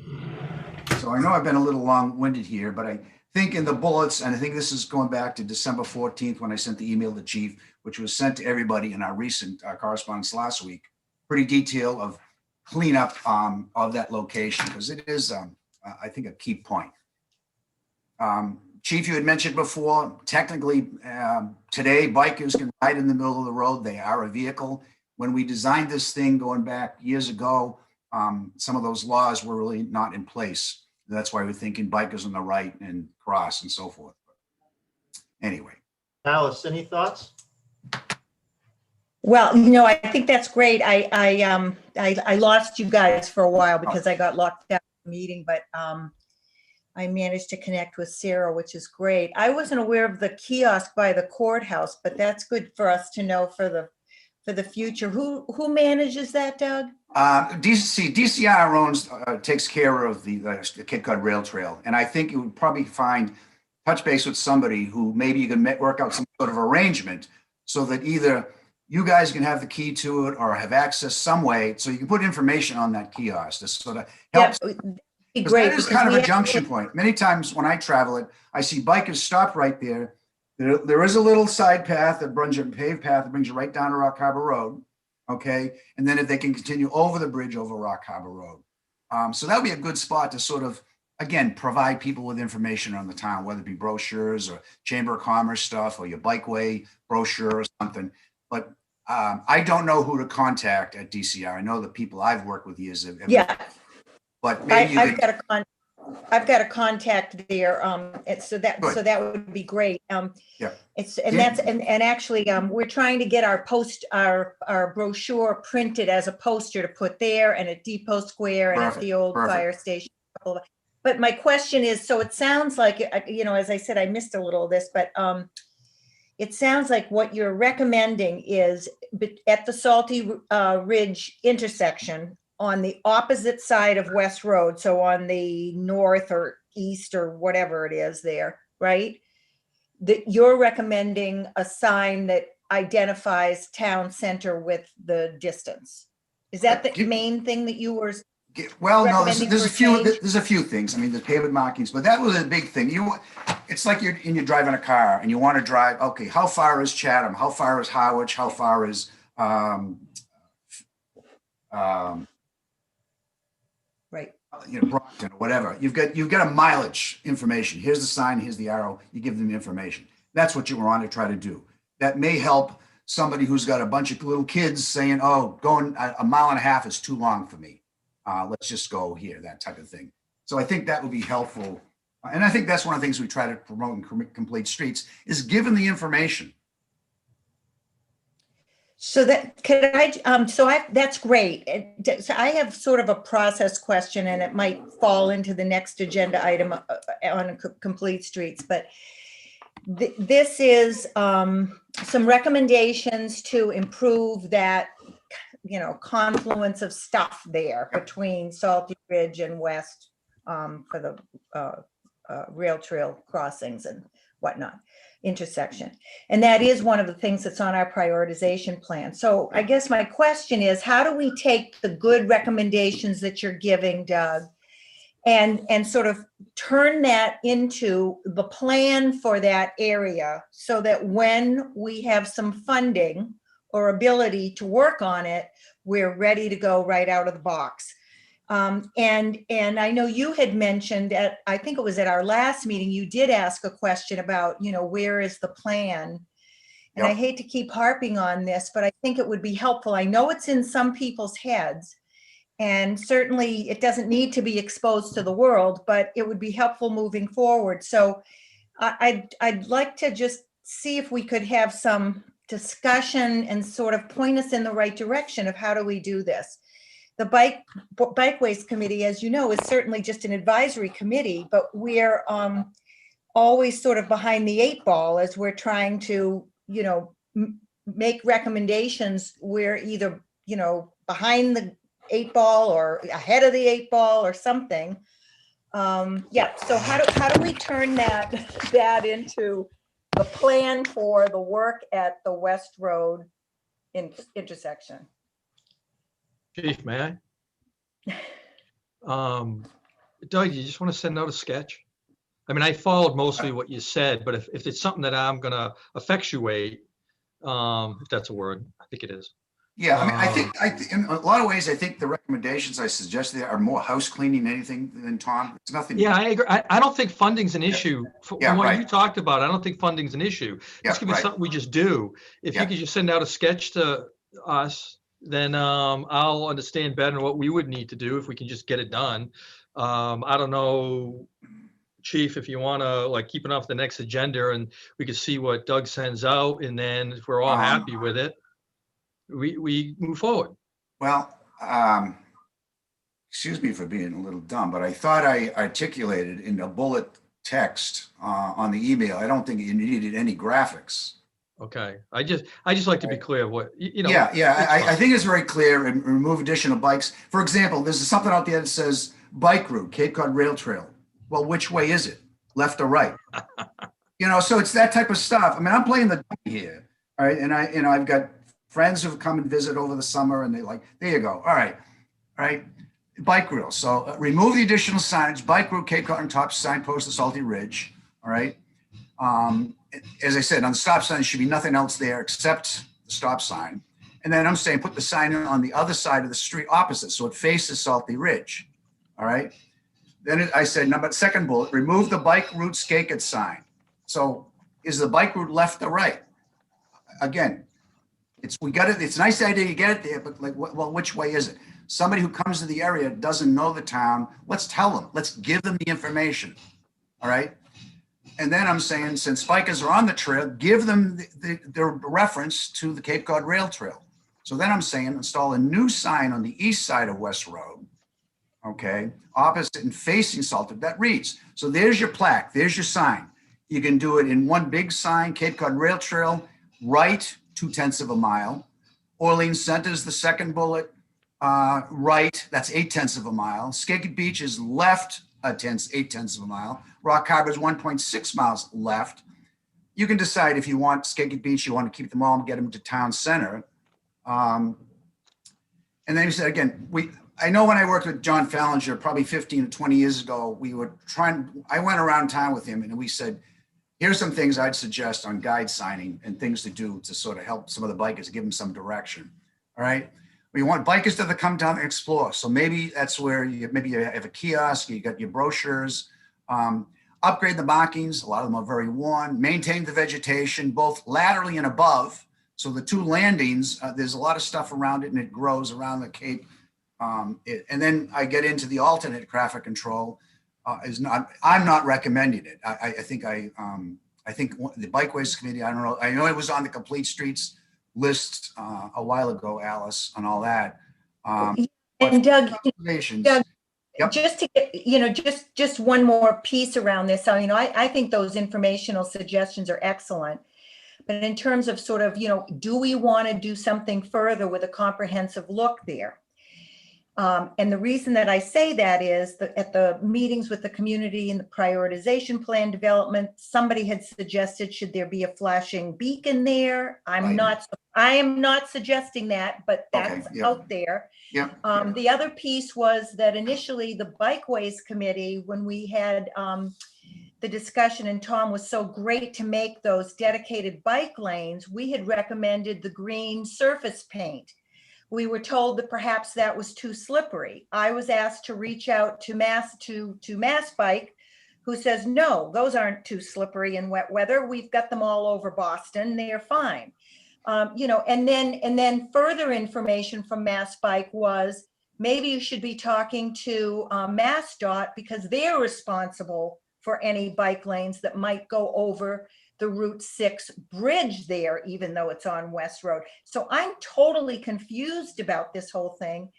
So I know I've been a little long-winded here, but I think in the bullets, and I think this is going back to December 14th when I sent the email to Chief, which was sent to everybody in our recent correspondence last week, pretty detailed of cleanup of that location, because it is, I think, a key point. Chief, you had mentioned before, technically today, bikers can ride in the middle of the road. They are a vehicle. When we designed this thing going back years ago, some of those laws were really not in place. That's why we're thinking bikers on the right and cross and so forth. But anyway. Alice, any thoughts? Well, I think that's great. I lost you guys for a while because I got locked out of the meeting, but I managed to connect with Sarah, which is great. I wasn't aware of the kiosk by the courthouse, but that's good for us to know for the future. Who manages that, Doug? DCR owns, takes care of the Cape Cod Rail Trail. And I think you would probably touch base with somebody who maybe you can work out some sort of arrangement so that either you guys can have the key to it or have access some way so you can put information on that kiosk to sort of help. Yeah, great. That is kind of a junction point. Many times when I travel it, I see bikers stop right there. There is a little side path that brings you, a paved path that brings you right down to Rock Harbor Road. Okay. And then if they can continue over the bridge over Rock Harbor Road. So that would be a good spot to sort of, again, provide people with information on the town, whether it be brochures or Chamber of Commerce stuff or your bikeway brochure or something. But I don't know who to contact at DCR. I know the people I've worked with years. Yeah. But maybe I've got a contact there. So that would be great. Yeah. Actually, we're trying to get our brochure printed as a poster to put there and at Depot Square and at the old fire station. But my question is, so it sounds like, as I said, I missed a little of this, but it sounds like what you're recommending is at the Salty Ridge intersection on the opposite side of West Road, so on the north or east or whatever it is there, right? That you're recommending a sign that identifies town center with the distance. Is that the main thing that you were? Well, no, recommending for change? there's a few things. I mean, the pavement markings, but that was a big thing. It's like you're driving a car and you want to drive, okay, how far is Chatham? How far is Harwich? How far is, Right. Brockton or whatever. You've got a mileage information. Here's the sign, here's the arrow. You give them the information. That's what you want to try to do. That may help somebody who's got a bunch of little kids saying, oh, going a mile and a half is too long for me. Let's just go here, that type of thing. So I think that would be helpful. And I think that's one of the things we try to promote in Complete Streets is give them the information. So that that's great. So I have sort of a process question, and it might fall into the next agenda item on Complete Streets, but this is some recommendations to improve that, confluence of stuff there between Salty Ridge and West for the rail trail crossings and whatnot, intersection. And that is one of the things that's on our prioritization plan. So I guess my question is, how do we take the good recommendations that you're giving, Doug, and sort of turn that into the plan for that area so that when we have some funding or ability to work on it, we're ready to go right out of the box. And I know you had mentioned I think it was at our last meeting, you did ask a question about, where is the plan? And I hate to keep harping on this, but I think it would be helpful. I know it's in some people's heads, and certainly it doesn't need to be exposed to the world, but it would be helpful moving forward. So I'd like to just see if we could have some discussion and sort of point us in the right direction of how do we do this. The Bikeways Committee, as you know, is certainly just an advisory committee, but we're always sort of behind the 8 ball as we're trying to, make recommendations. We're either, behind the 8 ball or ahead of the 8 ball or something. So how do we turn that into the plan for the work at the West Road intersection? Chief, may I? Doug, you just want to send out a sketch? I mean, I followed mostly what you said, but if it's something that I'm going to effectuate, if that's a word, I think it is. Yeah, I mean, I think in a lot of ways, I think the recommendations I suggested are more house cleaning than anything than Tom. It's nothing. Yeah, I agree. I don't think funding's an issue. From what right. you talked about, I don't think funding's an issue. This could be something we just do. If you could just send out a sketch to us, then I'll understand better what we would need to do if we can just get it done. I don't know, Chief, if you want to keep it off the next agenda and we can see what Doug sends out, and then if we're all happy with it, we move forward. Well, excuse me for being a little dumb, but I thought I articulated in a bullet text on the email. I don't think you needed any graphics. Okay, I just like to be clear what I think it's very clear, and remove additional bikes. For example, there's something out there that says bike route, Cape Cod Rail Trail. Well, which way is it? Left or right? So it's that type of stuff. I mean, I'm playing the dummy here, all right? And I've got friends who've come and visit over the summer, and they're like, there you go. All right. Bike route. So remove the additional signage, bike route, Cape Cod, and top signpost of Salty Ridge. All right. As I said, on the stop sign, there should be nothing else there except the stop sign. And then I'm saying put the sign on the other side of the street opposite, so it faces Salty Ridge. All right. Then I said, second bullet, remove the bike route Skakit sign. So is the bike route left or right? Again, it's a nice idea you get it there, but which way is it? Somebody who comes to the area doesn't know the town. Let's tell them. Let's give them the information. All right. And then I'm saying, since bikers are on the trail, give them the reference to the Cape Cod Rail Trail. So then I'm saying, install a new sign on the east side of West Road, okay, opposite and facing Salty. That reads, so there's your plaque, there's your sign. You can do it in one big sign, Cape Cod Rail Trail, right 0.2 of a mile. Orleans Center is the second bullet. right, that's 8/10 of a mile. Skagit Beach is left 8/10 of a mile. Rock Harbor is 1.6 miles left. You can decide if you want Skagit Beach, you want to keep them all and get them to town center. And then you said, again, I know when I worked with John Fallinger, probably 15 to 20 years ago, I went around town with him and we said, here's some things I'd suggest on guide signing and things to do to sort of help some of the bikers, give them some direction. All right. We want bikers to come down and explore. So maybe that's where you have a kiosk, you got your brochures, upgrade the markings. A lot of them are very worn, maintain the vegetation, both laterally and above. So the two landings, there's a lot of stuff around it and it grows around the Cape. And then I get into the alternate traffic control. I'm not recommending it. I think the Bikeways Committee, I don't know. I know it was on the Complete Streets list a while ago, Alice, on all that. And Doug, Yep. just to get, just one more piece around this. So, I think those informational suggestions are excellent. But in terms of sort of, do we want to do something further with a comprehensive look there? And the reason that I say that is that at the meetings with the community and the prioritization plan development, somebody had suggested, should there be a flashing beacon there? I am not suggesting that, but that's out there. Yeah. The other piece was that initially the Bikeways Committee, when we had the discussion, and Tom was so great to make those dedicated bike lanes, we had recommended the green surface paint. We were told that perhaps that was too slippery. I was asked to reach out to Mass Bike, who says, no, those aren't too slippery in wet weather. We've got them all over Boston. They're fine. And then further information from Mass Bike was maybe you should be talking to MassDOT because they're responsible for any bike lanes that might go over the Route 6 bridge there, even though it's on West Road. So I'm totally confused about this whole thing.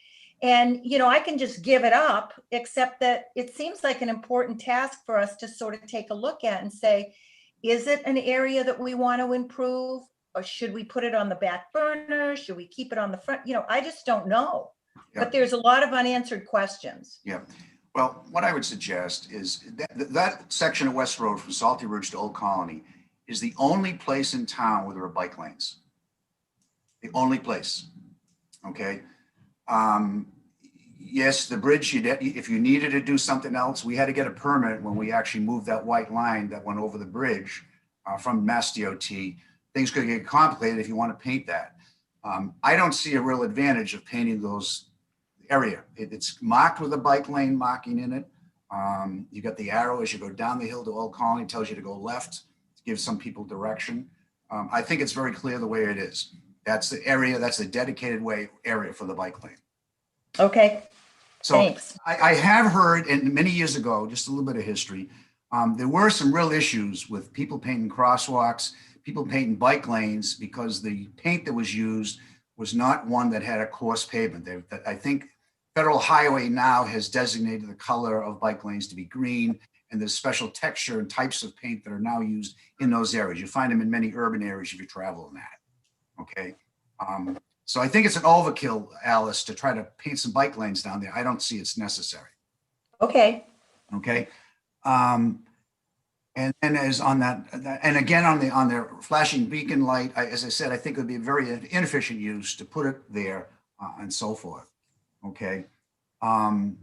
And, I can just give it up, except that it seems like an important task for us to sort of take a look at and say, is it an area that we want to improve? Or should we put it on the back burner? Should we keep it on the front? I just don't know. Yeah. But there's a lot of unanswered questions. Yeah. Well, what I would suggest is that section of West Road from Salty Ridge to Old Colony is the only place in town where there are bike lanes. The only place, okay? Yes, the bridge, if you needed to do something else, we had to get a permit when we actually moved that white line that went over the bridge from Mass DOT. Things could get complicated if you want to paint that. I don't see a real advantage of painting those area. It's marked with a bike lane marking in it. You got the arrow as you go down the hill to Old Colony, tells you to go left. Give some people direction. I think it's very clear the way it is. That's the area, that's the dedicated area for the bike lane. Okay, so thanks. I have heard, and many years ago, just a little bit of history, there were some real issues with people painting crosswalks, people painting bike lanes because the paint that was used was not one that had a coarse pavement. I think Federal Highway now has designated the color of bike lanes to be green, and there's special texture and types of paint that are now used in those areas. You find them in many urban areas if you travel in that, okay? So I think it's an overkill, Alice, to try to paint some bike lanes down there. I don't see it's necessary. Okay. Okay. And then as on that, and again, on the flashing beacon light, as I said, I think it would be a very inefficient use to put it there and so forth, okay? And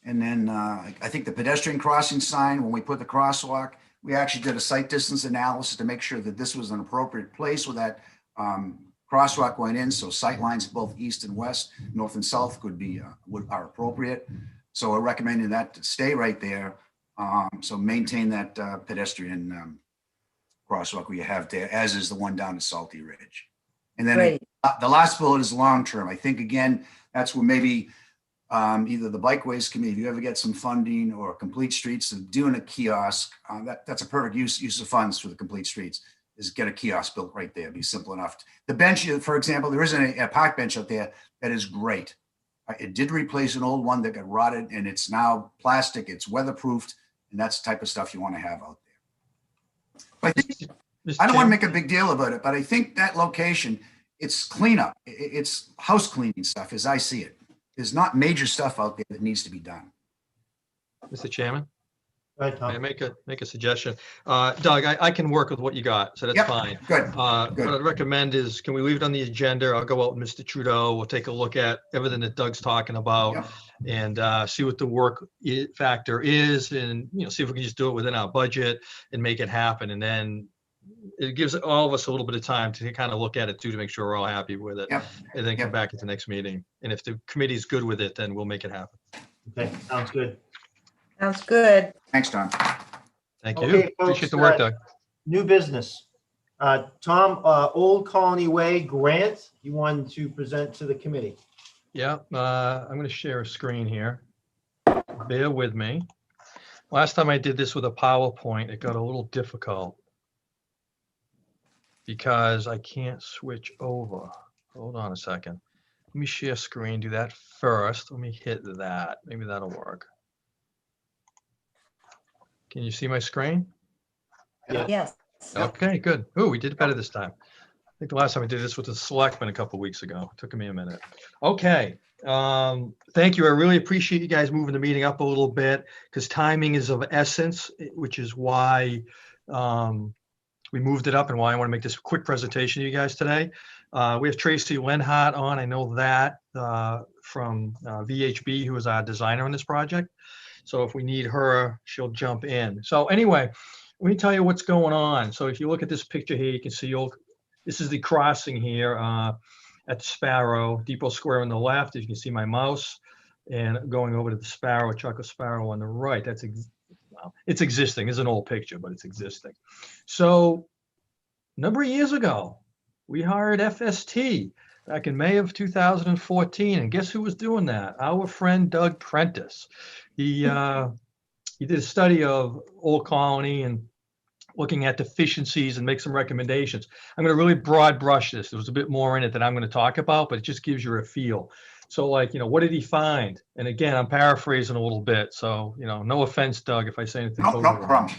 then I think the pedestrian crossing sign, when we put the crosswalk, we actually did a site distance analysis to make sure that this was an appropriate place with that crosswalk going in. So sight lines both east and west, north and south are appropriate. So we're recommending that to stay right there. So maintain that pedestrian crosswalk we have there, as is the one down at Salty Ridge. And then the last bullet is long-term. I think, again, that's where maybe either the Bikeways Committee, if you ever get some funding, or Complete Streets, of doing a kiosk, that's a perfect use of funds for the Complete Streets, is get a kiosk built right there. It'd be simple enough. The bench, for example, there isn't a park bench out there that is great. It did replace an old one that got rotted, and it's now plastic, it's weatherproofed, and that's the type of stuff you want to have out there. But I don't want to make a big deal about it, but I think that location it's cleanup. It's house cleaning stuff as I see it. There's not major stuff out there that needs to be done. Mr. Chairman, Go ahead, may I Tom. make a suggestion? Doug, I can work with what you got, so that's Yep, fine. good, What good. I'd recommend is, can we leave it on the agenda? I'll go out with Mr. Trudeau. We'll take a look at everything that Doug's talking about Yep. and see what the work factor is, and, you know, see if we can just do it within our budget and make it happen. And then it gives all of us a little bit of time to kind of look at it too, to make sure we're all happy with it. Yep. And then come Yep. back at the next meeting. And if the committee's good with it, then we'll make it happen. Okay, sounds good. Sounds good. Thanks, Don. Thank you. Okay, Appreciate folks, the work, Doug. New business. Tom, Old Colony Way grant, you wanted to present to the committee. Yeah, I'm going to share a screen here. Bear with me. Last time I did this with a PowerPoint, it got a little difficult because I can't switch over. Hold on a second. Let me share screen, do that first. Let me hit that. Maybe that'll work. Can you see my screen? Yes. Okay, good. Oh, we did better this time. I think the last time I did this with the selectmen a couple weeks ago. Took me a minute. Okay. Thank you. I really appreciate you guys moving the meeting up a little bit because timing is of essence, which is why we moved it up and why I want to make this quick presentation to you guys today. We have Tracy Lenhart on. I know that from VHB, who is our designer on this project. So if we need her, she'll jump in. So anyway, let me tell you what's going on. So if you look at this picture here, you can see this is the crossing here at Sparrow, Depot Square on the left. As you can see my mouse, and going over to the Sparrow, Chocolate Sparrow on the right. Well, it's existing. It's an old picture, but it's existing. So a number of years ago, we hired FST back in May of 2014. And guess who was doing that? Our friend Doug Prentice. He did a study of Old Colony and looking at deficiencies and make some recommendations. I'm going to really broad brush this. There was a bit more in it that I'm going to talk about, but it just gives you a feel. So like, you know, what did he find? And again, I'm paraphrasing a little bit. So, you know, no offense, Doug, if I say anything. No totally wrong.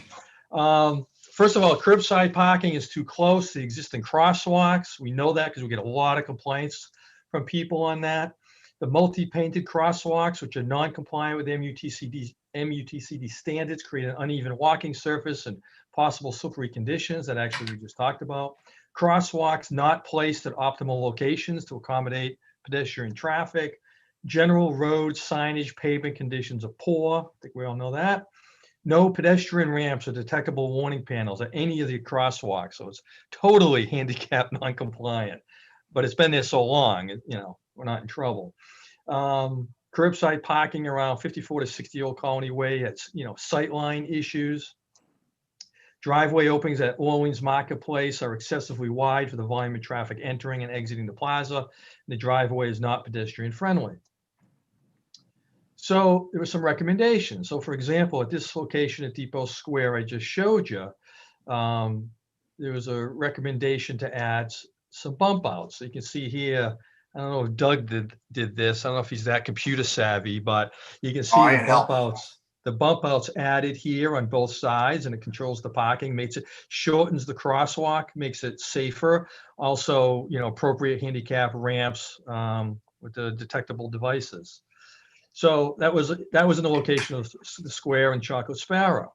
problem. First of all, curbside parking is too close to the existing crosswalks. We know that because we get a lot of complaints from people on that. The multi-painted crosswalks, which are non-compliant with MUTCD standards, create an uneven walking surface and possible slippery conditions that actually we just talked about. Crosswalks not placed at optimal locations to accommodate pedestrian traffic. General road signage pavement conditions are poor. I think we all know that. No pedestrian ramps or detectable warning panels at any of the crosswalks. So it's totally handicap non-compliant, but it's been there so long, you know, we're not in trouble. Curbside parking around 54 to 60 Old Colony Way. It's, you know, sightline issues. Driveway openings at Orleans Marketplace are excessively wide for the volume of traffic entering and exiting the plaza. The driveway is not pedestrian friendly. So there were some recommendations. So for example, at this location at Depot Square I just showed you, there was a recommendation to add some bump outs. So you can see here, I don't know if Doug did this. I don't know if he's that computer savvy, but you can see the bump outs added here on both sides, and it controls the parking, shortens the crosswalk, makes it safer. Also, you know, appropriate handicap ramps with the detectable devices. So that was in the location of the square and Chocolate Sparrow.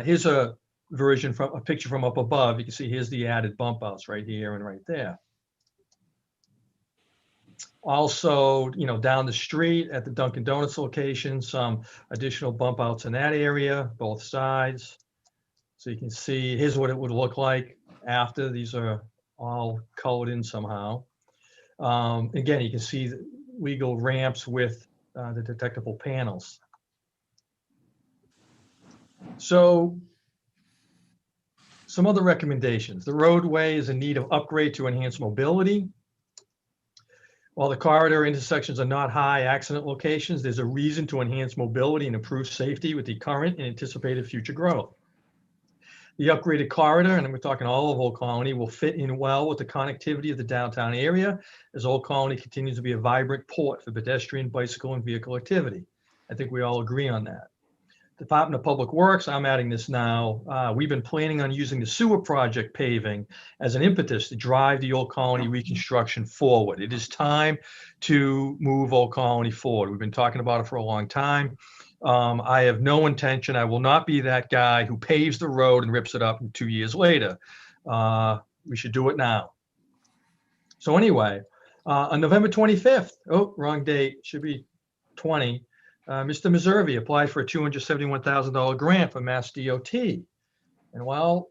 Here's a picture from up above. You can see here's the added bump outs right here and right there. Also, you know, down the street at the Dunkin' Donuts location, some additional bump outs in that area, both sides. So you can see, here's what it would look like after. These are all colored in somehow. Again, you can see the legal ramps with the detectable panels. So some other recommendations. The roadway is in need of upgrade to enhance mobility. While the corridor intersections are not high accident locations, there's a reason to enhance mobility and improve safety with the current and anticipated future growth. The upgraded corridor, and we're talking all of Old Colony, will fit in well with the connectivity of the downtown area as Old Colony continues to be a vibrant port for pedestrian, bicycle, and vehicle activity. I think we all agree on that. Department of Public Works, I'm adding this now. We've been planning on using the sewer project paving as an impetus to drive the Old Colony reconstruction forward. It is time to move Old Colony forward. We've been talking about it for a long time. I have no intention, I will not be that guy who paves the road and rips it up 2 years later. We should do it now. So anyway, on November 25th, oh, wrong date, should be 20, Mr. Meservey applied for a $271,000 grant from Mass DOT. And well,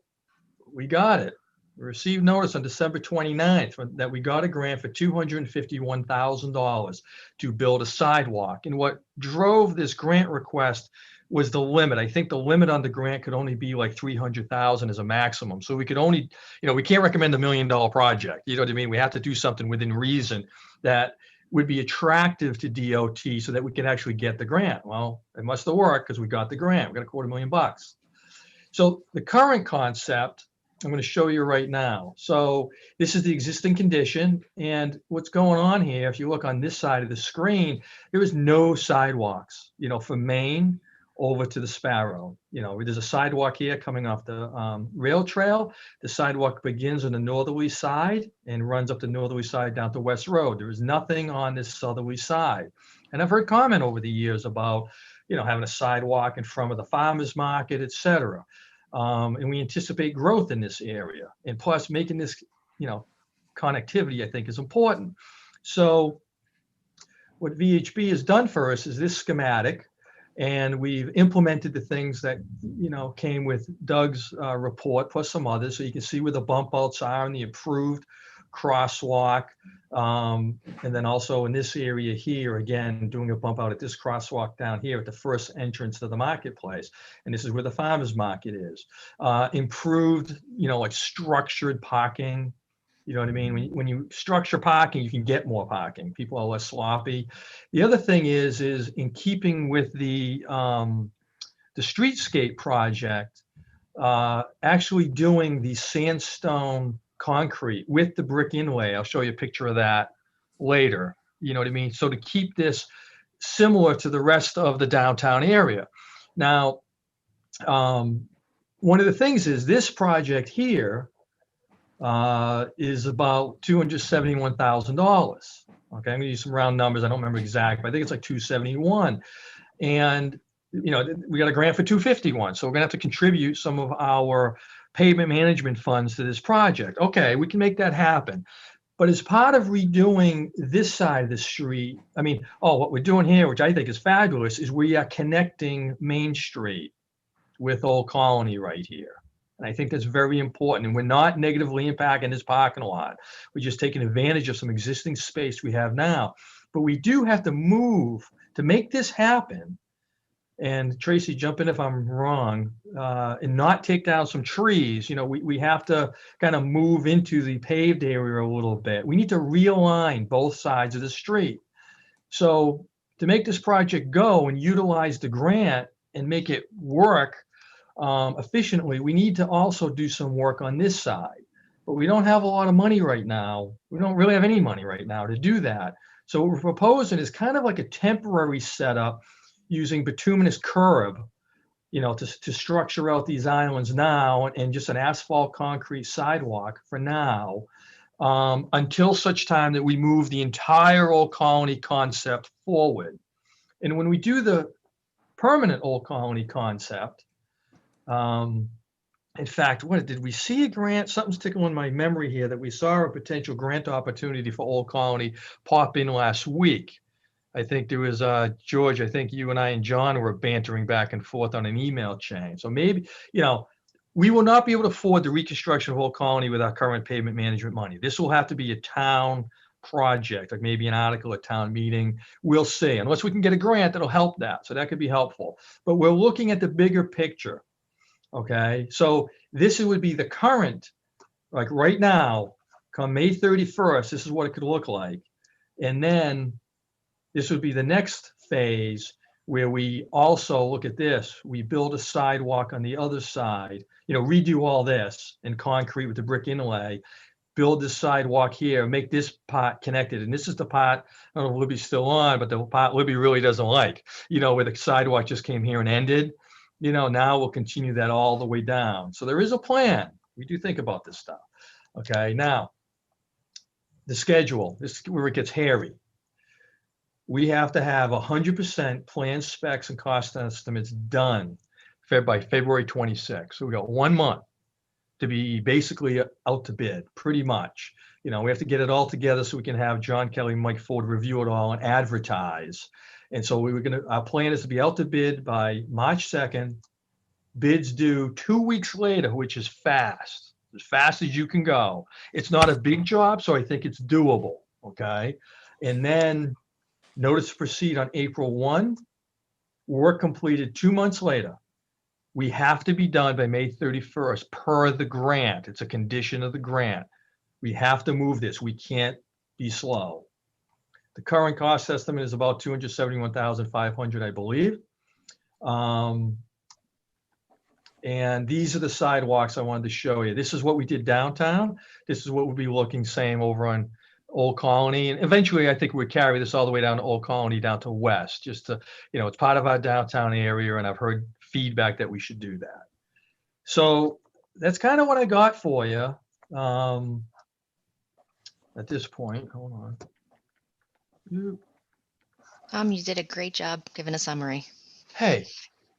we got it. We received notice on December 29th that we got a grant for $251,000 to build a sidewalk. And what drove this grant request was the limit. I think the limit on the grant could only be like 300,000 as a maximum. So we could only, we can't recommend $1 million project. You know what I mean? We have to do something within reason that would be attractive to DOT so that we could actually get the grant. Well, it must have worked because we got the grant. We got $250,000. So the current concept, I'm going to show you right now. So this is the existing condition. And what's going on here, if you look on this side of the screen, there is no sidewalks, from Maine over to the Sparrow. There's a sidewalk here coming off the rail trail. The sidewalk begins on the northerly side and runs up the northerly side down to West Road. There is nothing on this southerly side. And I've heard comment over the years about, having a sidewalk in front of the farmer's market, et cetera. And we anticipate growth in this area. And plus making this, connectivity, I think, is important. So what VHB has done for us is this schematic. And we've implemented the things that, came with Doug's report, plus some others. So you can see where the bump outs are and the improved crosswalk. And then also in this area here, again, doing a bump out at this crosswalk down here at the first entrance to the marketplace. And this is where the farmer's market is. Improved, like structured parking. You know what I mean? When you structure parking, you can get more parking. People are less sloppy. The other thing is in keeping with the streetscape project, actually doing the sandstone concrete with the brick inlay. I'll show you a picture of that later. You know what I mean? So to keep this similar to the rest of the downtown area. Now, one of the things is this project here is about $271,000. Okay, I'm gonna use some round numbers. I don't remember exact, but I think it's like 271. And we got a grant for 251. So we're gonna have to contribute some of our pavement management funds to this project. Okay, we can make that happen. But as part of redoing this side of the street, what we're doing here, which I think is fabulous, is we are connecting Main Street with Old Colony right here. And I think that's very important. And we're not negatively impacting this parking lot. We're just taking advantage of some existing space we have now. But we do have to move to make this happen. And Tracy, jump in if I'm wrong, and not take down some trees. We have to kind of move into the paved area a little bit. We need to realign both sides of the street. So to make this project go and utilize the grant and make it work efficiently, we need to also do some work on this side. But we don't have a lot of money right now. We don't really have any money right now to do that. So what we're proposing is kind of like a temporary setup using bituminous curb, to structure out these islands now, and just an asphalt concrete sidewalk for now, until such time that we move the entire Old Colony concept forward. And when we do the permanent Old Colony concept, in fact, did we see a grant? Something's tickling my memory here that we saw a potential grant opportunity for Old Colony pop in last week. I think there was, George, I think you and I and John were bantering back and forth on an email chain. So maybe, we will not be able to afford the reconstruction of Old Colony with our current pavement management money. This will have to be a town project, like maybe an article at town meeting. We'll see, unless we can get a grant that'll help that. So that could be helpful. But we're looking at the bigger picture. Okay, so this would be the current, like right now, come May 31st, this is what it could look like. And then this would be the next phase where we also look at this. We build a sidewalk on the other side, redo all this in concrete with the brick inlay, build this sidewalk here, make this part connected. And this is the part, I don't know if Libby's still on, but the part Libby really doesn't like, where the sidewalk just came here and ended. now we'll continue that all the way down. So there is a plan. We do think about this stuff. Okay, now the schedule, this is where it gets hairy. We have to have 100% plan specs and cost estimates done by February 26th. So we got 1 month to be basically out to bid, pretty much. We have to get it all together so we can have John Kelly, Mike Ford review it all and advertise. And so our plan is to be out to bid by March 2nd, bids due 2 weeks later, which is fast as you can go. It's not a big job, so I think it's doable, okay? And then notice to proceed on April 1, work completed 2 months later. We have to be done by May 31st per the grant. It's a condition of the grant. We have to move this. We can't be slow. The current cost estimate is about $271,500, I believe. And these are the sidewalks I wanted to show you. This is what we did downtown. This is what we'll be looking same over on Old Colony. And eventually, I think we'd carry this all the way down to Old Colony, down to West, just to, it's part of our downtown area. And I've heard feedback that we should do that. So that's kind of what I got for you at this point. Hold on. You did a great job giving a summary. Hey,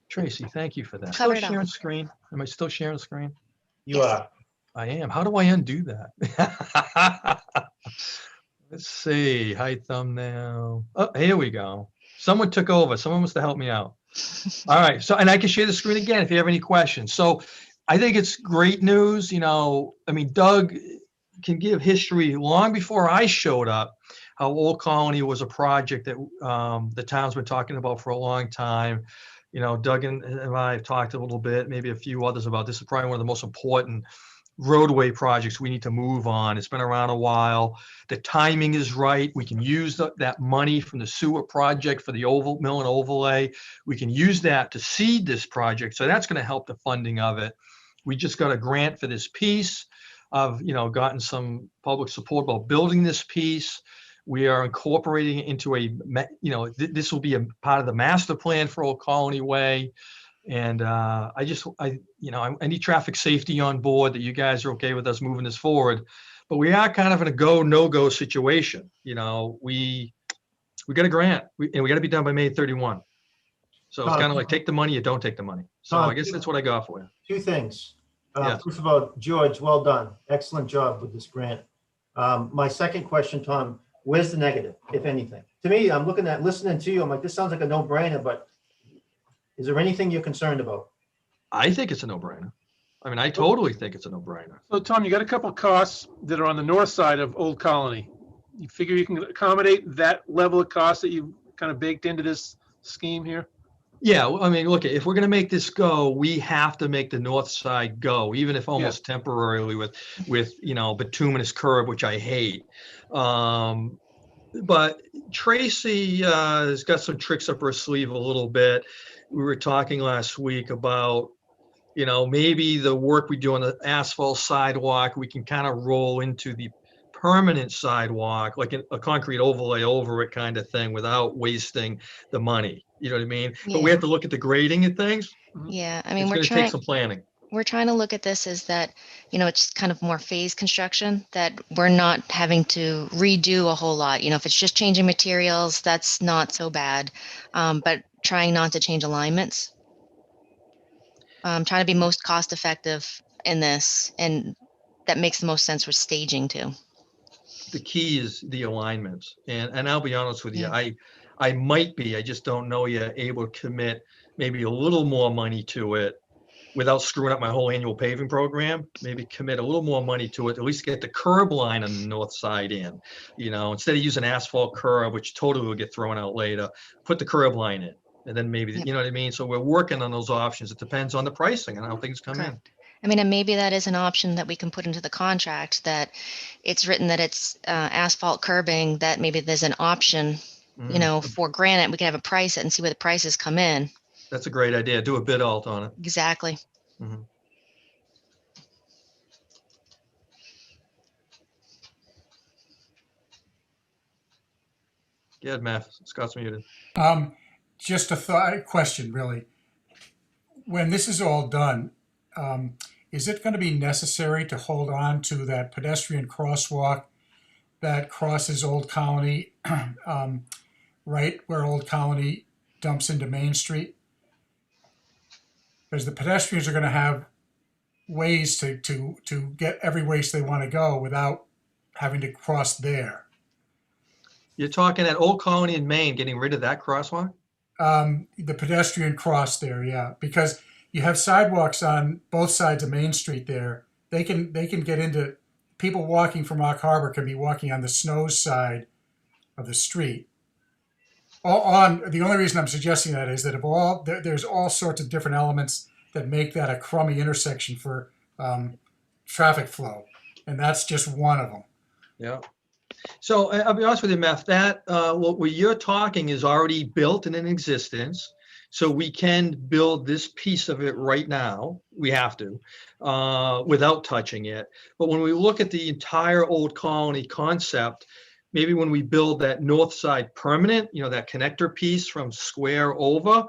Tracy, thank you for that. Covered Still it all. sharing screen? Am I still sharing screen? You Yes. are. I am. How do I undo that? Let's see. Hide thumbnail. Oh, here we go. Someone took over. Someone must have helped me out. All right. So, and I can share the screen again if you have any questions. So I think it's great news. Doug can give history long before I showed up, how Old Colony was a project that the town's been talking about for a long time. Doug and I have talked a little bit, maybe a few others, about this is probably one of the most important roadway projects we need to move on. It's been around a while. The timing is right. We can use that money from the sewer project for the mill and overlay. We can use that to seed this project. So that's going to help the funding of it. We just got a grant for this piece. I've gotten some public support about building this piece. We are incorporating it into this will be a part of the master plan for Old Colony Way. And I need traffic safety on board, that you guys are okay with us moving this forward. But we are kind of in a go, no-go situation. We got a grant and we got to be done by May 31. So it's kind of like take the money or don't take the money. So I guess that's what I got for you. 2 things. Yes. First of all, George, well done. Excellent job with this grant. My second question, Tom, where's the negative, if anything? To me, I'm listening to you, I'm like, this sounds like a no-brainer, but is there anything you're concerned about? I think it's a no-brainer. I totally think it's a no-brainer. So Tom, you got a couple of costs that are on the north side of Old Colony. You figure you can accommodate that level of cost that you kind of baked into this scheme here? Yeah, look, if we're going to make this go, we have to make the north side go, even if almost temporarily with bituminous curb, which I hate. But Tracy has got some tricks up her sleeve a little bit. We were talking last week about, maybe the work we do on the asphalt sidewalk, we can kind of roll into the permanent sidewalk, like a concrete overlay over it kind of thing, without wasting the money. You know what I mean? Yeah. But we have to look at the grading and things. Yeah, It's going to take some planning. We're trying to look at this as that, it's kind of more phase construction, that we're not having to redo a whole lot. If it's just changing materials, that's not so bad. But trying not to change alignments. Trying to be most cost effective in this, and that makes the most sense with staging too. The key is the alignments. And I'll be honest with you, Yeah. I might be, I just don't know yet, able to commit maybe a little more money to it without screwing up my whole annual paving program. Maybe commit a little more money to it, at least get the curb line on the north side in, instead of using asphalt curb, which totally will get thrown out later, put the curb line in. And then maybe, you know what I mean? So we're working on those options. It depends on the pricing and how things come in. Correct. And maybe that is an option that we can put into the contract, that it's written that it's asphalt curbing, that maybe there's an option, for granite. We can have a price it and see where the prices come in. That's a great idea. Do a bid alt on it. Exactly. Mhm. Go ahead, Matt. Scott's muted. Just a question, really. when this is all done, is it going to be necessary to hold on to that pedestrian crosswalk that crosses Old Colony, right where Old Colony dumps into Main Street? Because the pedestrians are going to have ways to get every ways they want to go without having to cross there. You're talking at Old Colony in Maine, getting rid of that crosswalk? The pedestrian cross there, yeah, because you have sidewalks on both sides of Main Street there. They can get into, people walking from Rock Harbor can be walking on the Snows side of the street. The only reason I'm suggesting that is that there's all sorts of different elements that make that a crummy intersection for traffic flow, and that's just one of them. Yeah. So I'll be honest with you, Meth, that what you're talking is already built and in existence. So we can build this piece of it right now. We have to, without touching it. But when we look at the entire Old Colony concept, maybe when we build that north side permanent, that connector piece from Square over,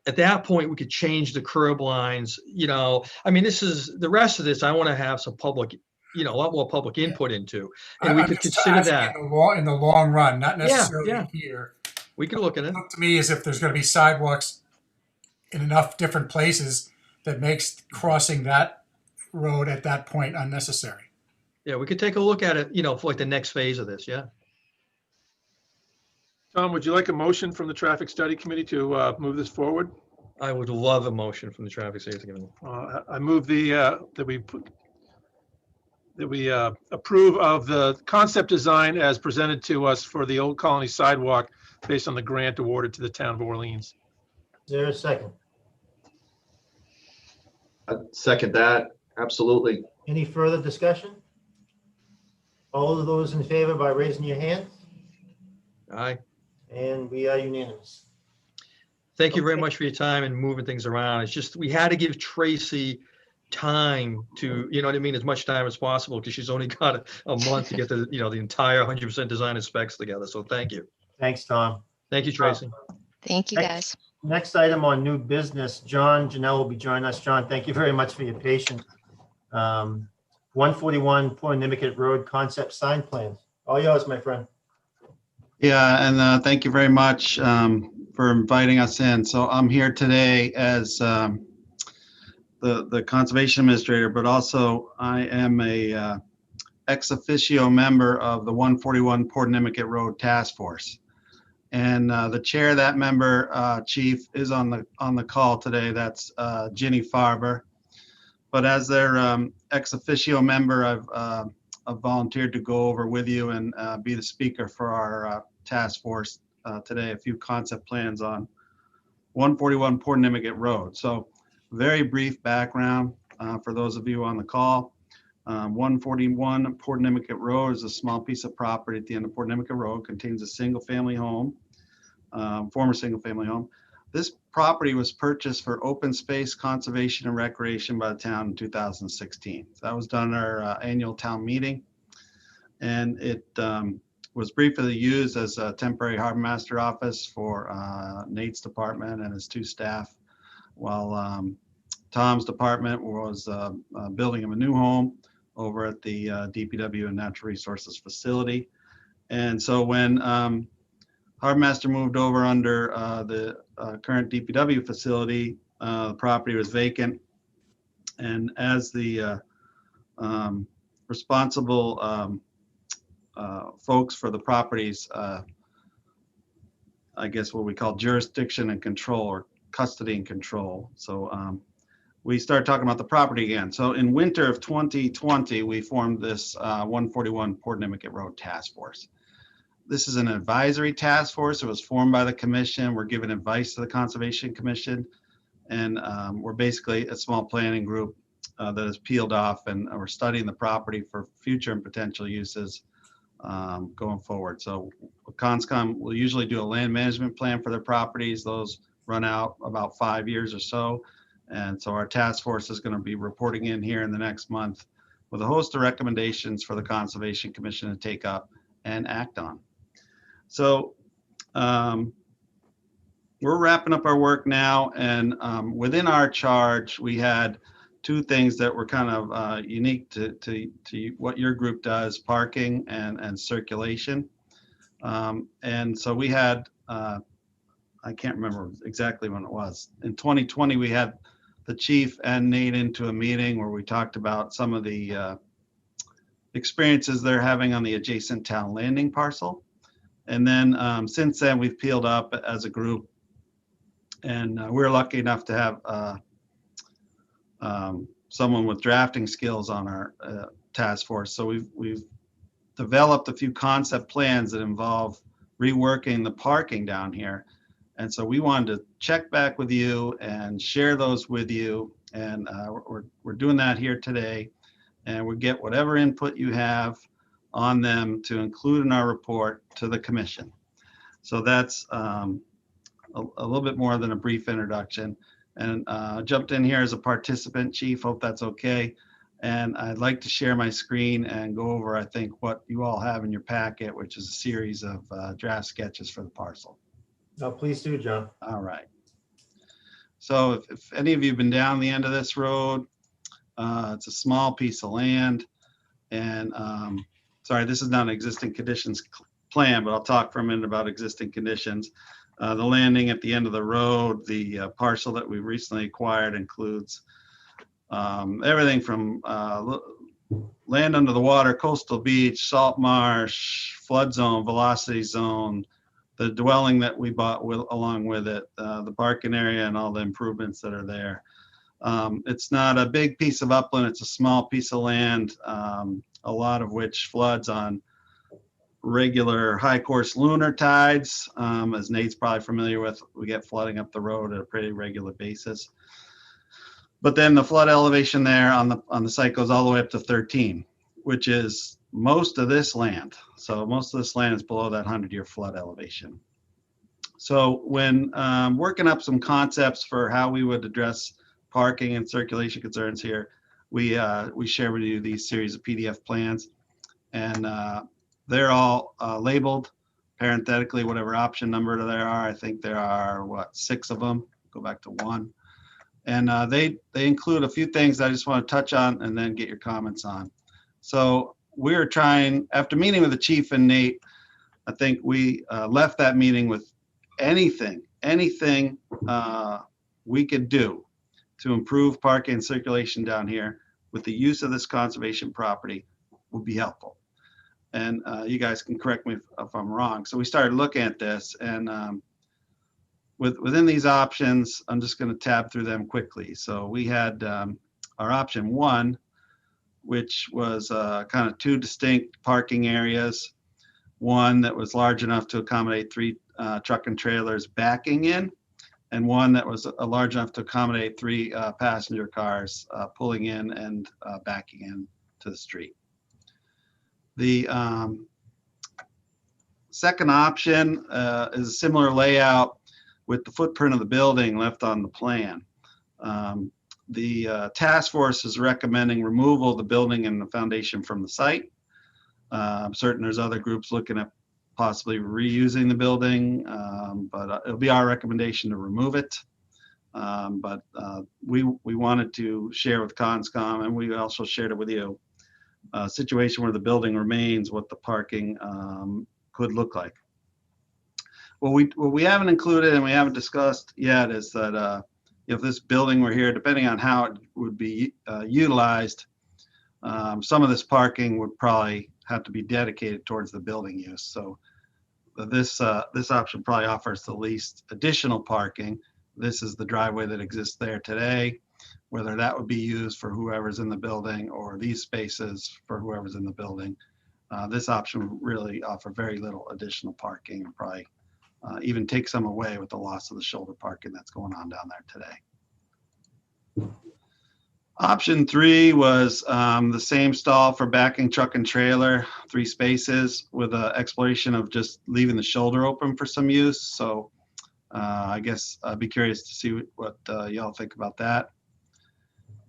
at that point, we could change the curb lines. I mean, this is the rest of this. I want to have some public, a lot more public input into, and we could consider that in the long run, not necessarily here. We could look at it. Look to me as if there's going to be sidewalks in enough different places that makes crossing that road at that point unnecessary. Yeah, we could take a look at it, for like the next phase of this. Yeah. Tom, would you like a motion from the Traffic Study Committee to move this forward? I would love a motion from the Traffic Safety Committee. I move that we approve of the concept design as presented to us for the Old Colony sidewalk based on the grant awarded to the town of Orleans. Is there a second? I'd second that. Absolutely. Any further discussion? All of those in favor by raising your hand? Aye. And we are unanimous. Thank you very much for your time and moving things around. It's just, we had to give Tracy time to, as much time as possible, because she's only got a month to get the entire 100% design and specs together. So thank you. Thanks, Tom. Thank you, Tracy. Thank you, guys. Next item on new business, John Janelle will be joining us. John, thank you very much for your patience. 141 Port Nimicut Road concept sign plan. All yours, my friend. Yeah, and thank you very much for inviting us in. So I'm here today as the conservation administrator, but also I am a ex officio member of the 141 Port Nimicut Road Task Force. And the chair of that member, Chief, is on the call today. That's Ginny Farber. But as their ex officio member, I've volunteered to go over with you and be the speaker for our task force today, a few concept plans on 141 Port Nimicut Road. So very brief background for those of you on the call. 141 Port Nimicut Road is a small piece of property at the end of Port Nimicut Road, contains a single-family home, former single-family home. This property was purchased for open space conservation and recreation by the town in 2016. So that was done at our annual town meeting, and it was briefly used as a temporary harbor master office for Nate's department and his two staff, while Tom's department was building him a new home over at the DPW and Natural Resources facility. And so when Harbor Master moved over under the current DPW facility, the property was vacant. And as the responsible folks for the properties, I guess what we call jurisdiction and control, or custody and control. So we started talking about the property again. So in winter of 2020, we formed this 141 Port Nimicut Road Task Force. This is an advisory task force. It was formed by the commission. We're giving advice to the Conservation Commission. And we're basically a small planning group that is peeled off, and we're studying the property for future and potential uses going forward. So CONSCOM will usually do a land management plan for their properties. Those run out about 5 years or so. And so our task force is going to be reporting in here in the next month with a host of recommendations for the Conservation Commission to take up and act on. So we're wrapping up our work now, and within our charge, we had two things that were kind of unique to what your group does: parking and circulation. And so we had, I can't remember exactly when it was. In 2020, we had the chief and Nate into a meeting where we talked about some of the experiences they're having on the adjacent town landing parcel. And then since then, we've peeled up as a group, and we're lucky enough to have someone with drafting skills on our task force. So we've developed a few concept plans that involve reworking the parking down here. And so we wanted to check back with you and share those with you. And we're doing that here today. And we get whatever input you have on them to include in our report to the commission. So that's a little bit more than a brief introduction. And jumped in here as a participant, Chief. Hope that's okay. And I'd like to share my screen and go over, I think, what you all have in your packet, which is a series of draft sketches for the parcel. No, please do, John. All right. So if any of you have been down the end of this road, it's a small piece of land. And sorry, this is not an existing conditions plan, but I'll talk for a minute about existing conditions. The landing at the end of the road, the parcel that we recently acquired includes everything from land under the water, coastal beach, salt marsh, flood zone, velocity zone, the dwelling that we bought along with it, the parking area and all the improvements that are there. It's not a big piece of upland, it's a small piece of land, a lot of which floods on regular high course lunar tides. As Nate's probably familiar with, we get flooding up the road at a pretty regular basis. But then the flood elevation there on the site goes all the way up to 13, which is most of this land. So most of this land is below that 100-year flood elevation. So when working up some concepts for how we would address parking and circulation concerns here, we share with you these series of PDF plans, and they're all labeled parenthetically, whatever option number there are. I think there are, 6 of them. Go back to 1. And they include a few things that I just want to touch on and then get your comments on. So we're trying, after meeting with the chief and Nate, I think we left that meeting with anything we could do to improve parking and circulation down here with the use of this conservation property would be helpful. And you guys can correct me if I'm wrong. So we started looking at this, and within these options, I'm just going to tab through them quickly. So we had our option 1, which was kind of 2 distinct parking areas. One that was large enough to accommodate 3 truck and trailers backing in, and one that was large enough to accommodate 3 passenger cars pulling in and backing in to the street. The second option is a similar layout with the footprint of the building left on the plan. The task force is recommending removal of the building and the foundation from the site. I'm certain there's other groups looking at possibly reusing the building, but it'll be our recommendation to remove it. But we wanted to share with Conscom, and we also shared it with you, a situation where the building remains, what the parking could look like. What we haven't included and we haven't discussed yet is that if this building were here, depending on how it would be utilized, some of this parking would probably have to be dedicated towards the building use. So this option probably offers the least additional parking. This is the driveway that exists there today. Whether that would be used for whoever's in the building or these spaces for whoever's in the building, this option would really offer very little additional parking, and probably even take some away with the loss of the shoulder parking that's going on down there today. Option 3 was the same stall for backing truck and trailer, 3 spaces with an exploration of just leaving the shoulder open for some use. So I guess I'd be curious to see what y'all think about that.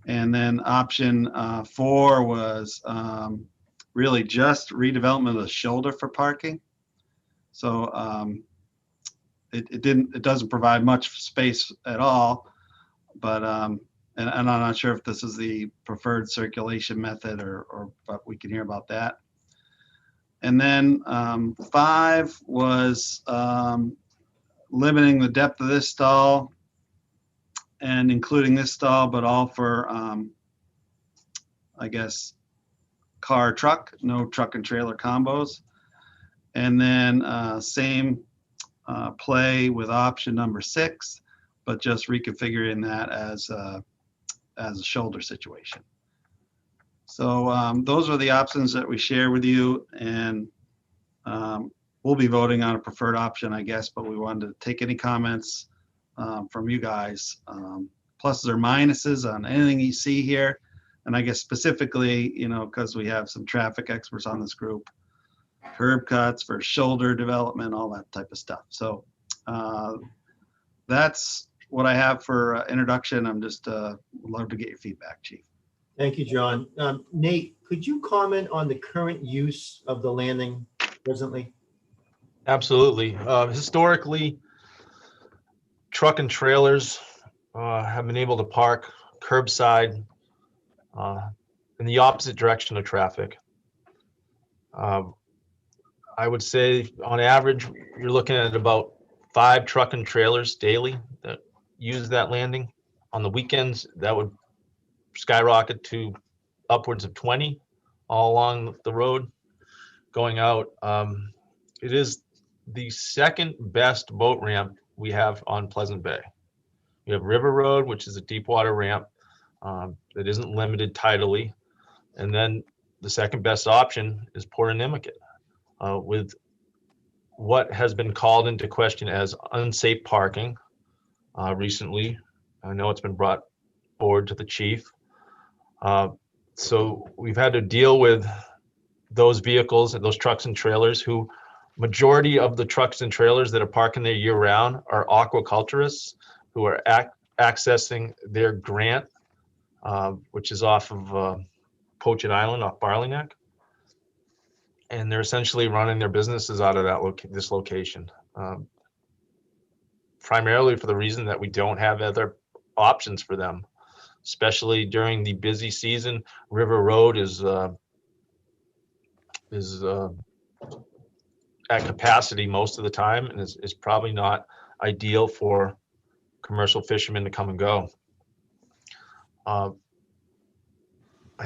And then option 4 was really just redevelopment of the shoulder for parking. So it doesn't provide much space at all, but, and I'm not sure if this is the preferred circulation method but we can hear about that. And then 5 was limiting the depth of this stall and including this stall, but all for, I guess, car, truck, no truck and trailer combos. And then same play with option number 6, but just reconfiguring that as a shoulder situation. So those are the options that we share with you, and we'll be voting on a preferred option, I guess, but we wanted to take any comments from you guys, pluses or minuses on anything you see here. And I guess specifically, because we have some traffic experts on this group, curb cuts for shoulder development, all that type of stuff. So that's what I have for introduction. I'm just love to get your feedback, Chief. Thank you, John. Nate, could you comment on the current use of the landing presently? Absolutely. Historically, truck and trailers have been able to park curbside in the opposite direction of traffic. I would say on average, you're looking at about 5 truck and trailers daily that use that landing. On the weekends, that would skyrocket to upwards of 20 all along the road going out. It is the second best boat ramp we have on Pleasant Bay. We have River Road, which is a deep water ramp that isn't limited tidally. And then the second best option is Port Inimikit, with what has been called into question as unsafe parking recently. I know it's been brought forward to the chief. So we've had to deal with those vehicles and those trucks and trailers who, majority of the trucks and trailers that are parking there year round are aquaculturists who are accessing their grant, which is off of Poached Island off Barley Neck. And they're essentially running their businesses out of this location, primarily for the reason that we don't have other options for them, especially during the busy season. River Road is at capacity most of the time, and is probably not ideal for commercial fishermen to come and go. I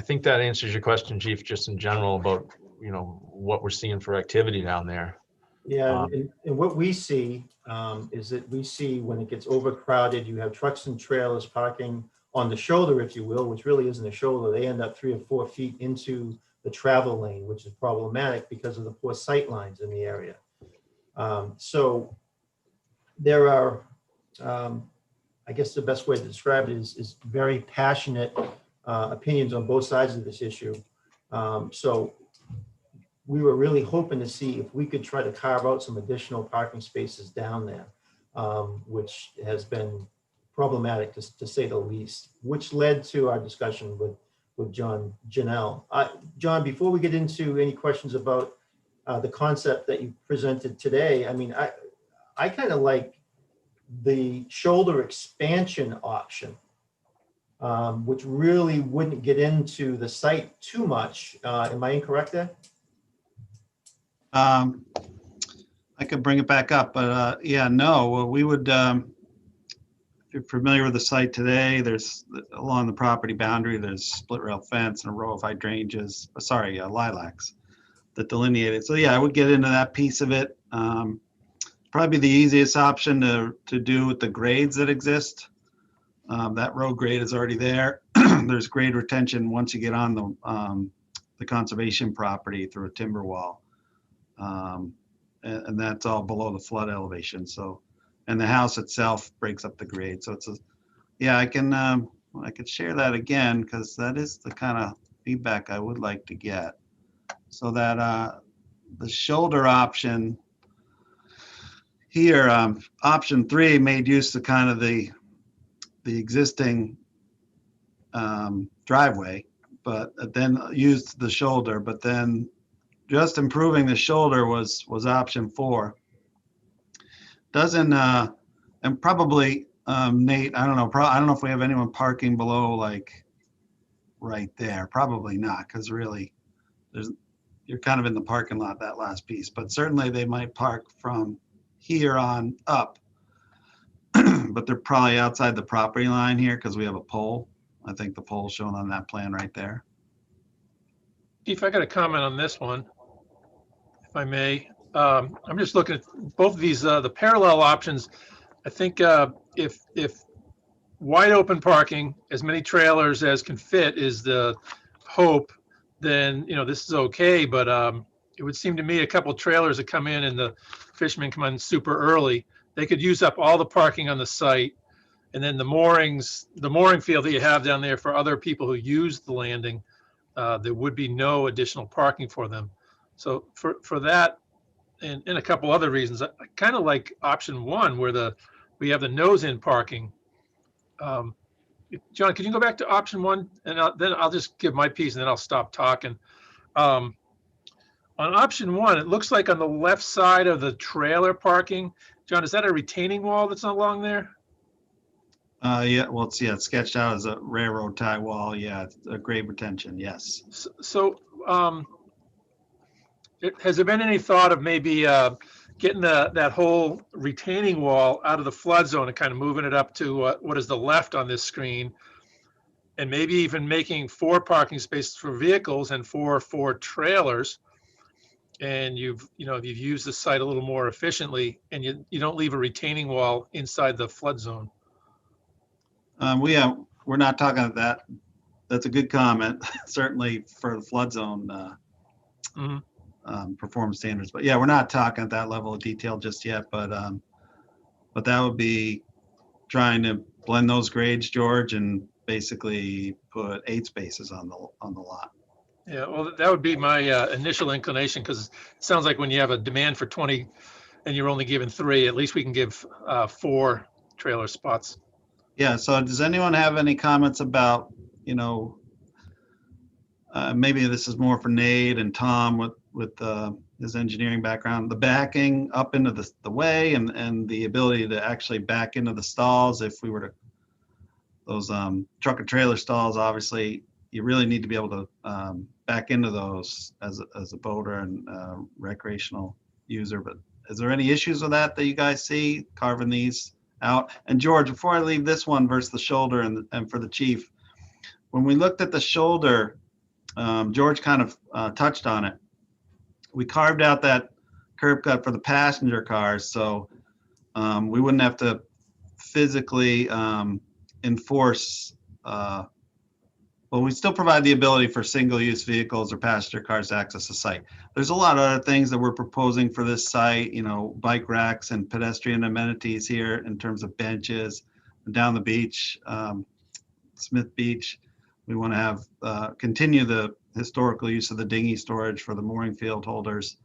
think that answers your question, Chief, just in general about what we're seeing for activity down there. Yeah, and what we see is that we see when it gets overcrowded, you have trucks and trailers parking on the shoulder, if you will, which really isn't a shoulder. They end up 3 or 4 feet into the travel lane, which is problematic because of the poor sight lines in the area. So there are, I guess the best way to describe it is very passionate opinions on both sides of this issue. So we were really hoping to see if we could try to carve out some additional parking spaces down there, which has been problematic to say the least, which led to our discussion with John Janelle. John, before we get into any questions about the concept that you presented today, I mean, I kind of like the shoulder expansion option, which really wouldn't get into the site too much. Am I incorrect there? I could bring it back up, but yeah, no, well, we would, if you're familiar with the site today, there's along the property boundary, there's split rail fence and a row of hydrangeas, lilacs that delineate it. So yeah, I would get into that piece of it. Probably the easiest option to do with the grades that exist. That road grade is already there. There's grade retention once you get on the conservation property through a timber wall. And that's all below the flood elevation. So, and the house itself breaks up the grade. So it's yeah, I could share that again, because that is the kind of feedback I would like to get. So that the shoulder option here, option 3 made use of kind of the existing driveway, but then used the shoulder, but then just improving the shoulder was option 4. Doesn't, and probably, Nate, I don't know, I don't know if we have anyone parking below like right there. Probably not, because really you're kind of in the parking lot, that last piece, but certainly they might park from here on up. But they're probably outside the property line here because we have a pole. I think the pole's shown on that plan right there. Chief, I got a comment on this one, if I may. I'm just looking at both of these, the parallel options. I think if wide open parking, as many trailers as can fit is the hope, then, this is okay. But it would seem to me a couple trailers that come in and the fishermen come in super early, they could use up all the parking on the site. And then the mooring field that you have down there for other people who use the landing, there would be no additional parking for them. So for that and a couple other reasons, I kind of like option one where we have the nose in parking. John, can you go back to option one, and then I'll just give my piece and then I'll stop talking. On option one, it looks like on the left side of the trailer parking, John, is that a retaining wall that's along there? Yeah, well, it's sketched out as a railroad tie wall. Yeah, it's a grade retention, yes. So has there been any thought of maybe getting that whole retaining wall out of the flood zone and kind of moving it up to what is the left on this screen, and maybe even making 4 parking spaces for vehicles and 4 for trailers, and you've used the site a little more efficiently, and you don't leave a retaining wall inside the flood zone? We're not talking that. That's a good comment, certainly for the flood zone performance standards. But yeah, we're not talking at that level of detail just yet. But that would be trying to blend those grades, George, and basically put 8 spaces on the lot. Yeah, well, that would be my initial inclination, because it sounds like when you have a demand for 20 and you're only given 3, at least we can give 4 trailer spots. Yeah, so does anyone have any comments about, maybe this is more for Nate and Tom with his engineering background, the backing up into the way and the ability to actually back into the stalls. If we were to, those truck and trailer stalls, obviously you really need to be able to back into those as a boater and recreational user. But is there any issues with that you guys see carving these out? And George, before I leave this one versus the shoulder and for the chief, when we looked at the shoulder, George kind of touched on it. We carved out that curb cut for the passenger cars, so we wouldn't have to physically enforce. Well, we still provide the ability for single-use vehicles or passenger cars to access the site. There's a lot of other things that we're proposing for this site, bike racks and pedestrian amenities here in terms of benches. Down the beach, Smith Beach, we want to have continue the historical use of the dinghy storage for the mooring field holders,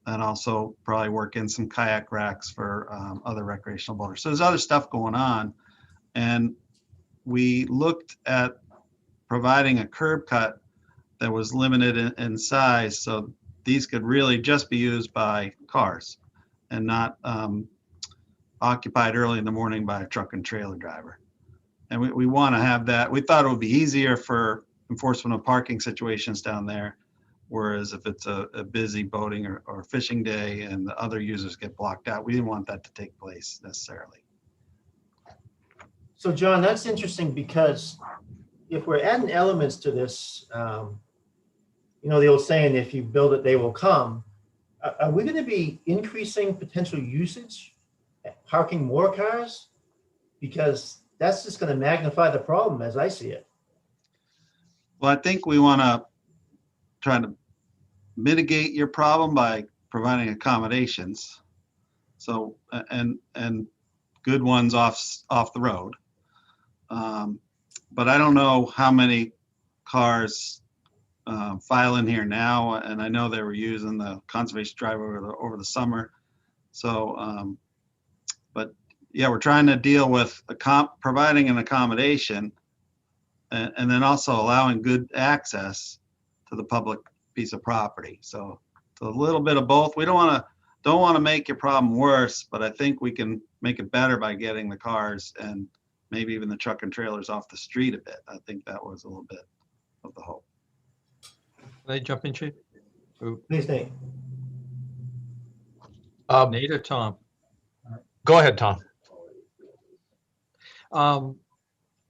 and also probably work in some kayak racks for other recreational boaters. So there's other stuff going on, and we looked at providing a curb cut that was limited in size, so these could really just be used by cars and not occupied early in the morning by a truck and trailer driver. And we want to have that. We thought it would be easier for enforcement of parking situations down there, whereas if it's a busy boating or fishing day and the other users get blocked out, we didn't want that to take place necessarily. So John, that's interesting, because if we're adding elements to this, the old saying, if you build it, they will come. Are we going to be increasing potential usage, parking more cars? Because that's just going to magnify the problem as I see it. Well, I think we want to try to mitigate your problem by providing accommodations. So, and good ones off the road. But I don't know how many cars file in here now, and I know they were using the conservation drive over the summer. So, but yeah, we're trying to deal with providing an accommodation, and then also allowing good access to the public piece of property. So it's a little bit of both. We don't want to don't want to make your problem worse, but I think we can make it better by getting the cars and maybe even the truck and trailers off the street a bit. I think that was a little bit of the hope. Can I jump in, Chief? Please, Nate. Nate or Tom? Go ahead, Tom.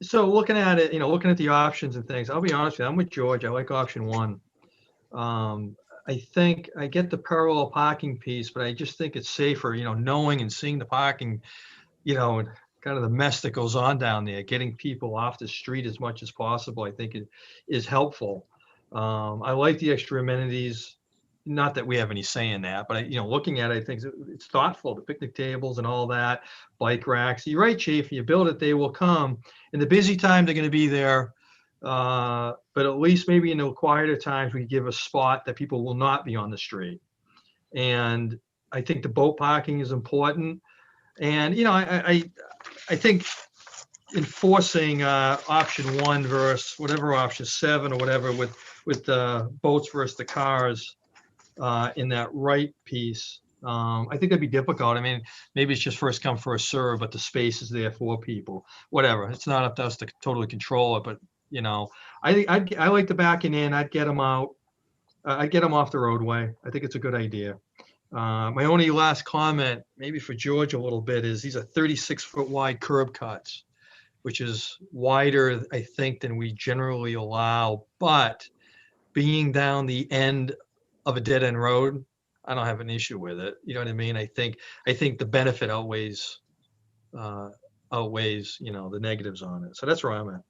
So looking at it, looking at the options and things, I'll be honest with you, I'm with George. I like option one. I think I get the parallel parking piece, but I just think it's safer, knowing and seeing the parking, and kind of the mess that goes on down there, getting people off the street as much as possible, I think it is helpful. I like the extra amenities. Not that we have any say in that, but looking at it, I think it's thoughtful, the picnic tables and all that, bike racks. You're right, Chief. You build it, they will come. In the busy time, they're going to be there. But at least maybe in the quieter times, we give a spot that people will not be on the street. And I think the boat parking is important. And, I think enforcing option one versus whatever option 7 or whatever with boats versus the cars in that right piece, I think that'd be difficult. I mean, maybe it's just first come, first serve, but the space is there for people, whatever. It's not up to us to totally control it, but I like the backing in. I'd get them out. I'd get them off the roadway. I think it's a good idea. My only last comment, maybe for George a little bit, is these are 36-foot wide curb cuts, which is wider, I think, than we generally allow. But being down the end of a dead end road, I don't have an issue with it. You know what I mean? I think the benefit outweighs the negatives on it. So that's where I'm at.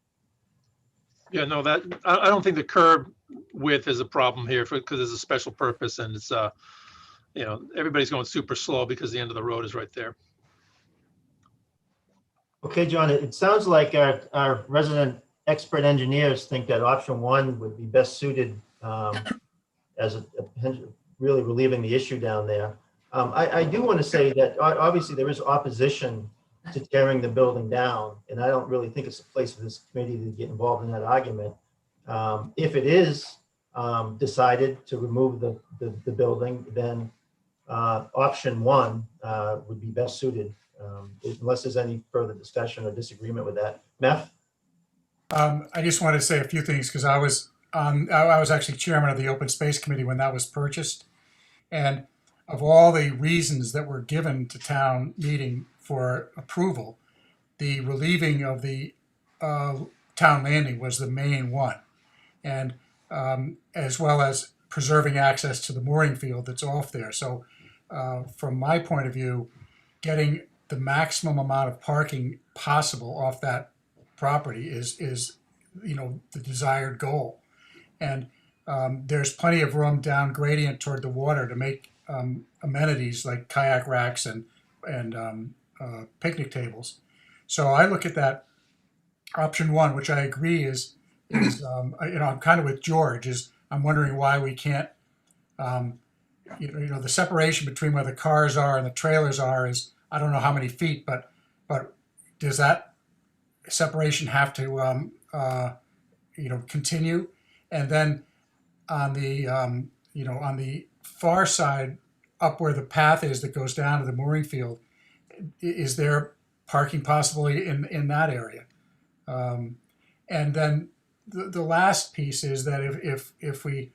Yeah, no, I don't think the curb width is a problem here because it's a special purpose and it's everybody's going super slow because the end of the road is right there. Okay, John, it sounds like our resident expert engineers think that option one would be best suited as a really relieving the issue down there. I do want to say that obviously there is opposition to tearing the building down, and I don't really think it's a place for this committee to get involved in that argument. If it is decided to remove the building, then option one would be best suited, unless there's any further discussion or disagreement with that. Meth? I just wanted to say a few things because I was actually chairman of the Open Space Committee when that was purchased. And of all the reasons that were given to town meeting for approval, the relieving of the town landing was the main one. And as well as preserving access to the mooring field that's off there. So from my point of view, getting the maximum amount of parking possible off that property is the desired goal. And there's plenty of room down gradient toward the water to make amenities like kayak racks and picnic tables. So I look at that option one, which I agree is I'm kind of with George. I'm wondering why we can't, the separation between where the cars are and the trailers are is, I don't know how many feet, but does that separation have to continue? And then on the far side, up where the path is that goes down to the mooring field, is there parking possibly in that area? And then the last piece is that if we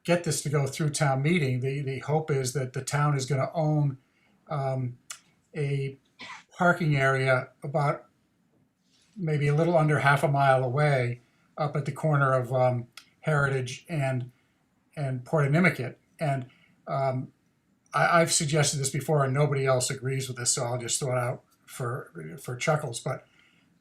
get this to go through town meeting, the hope is that the town is going to own a parking area about maybe a little under half a mile away up at the corner of Heritage and Portanimikit. And I've suggested this before and nobody else agrees with this, so I'll just throw it out for chuckles. But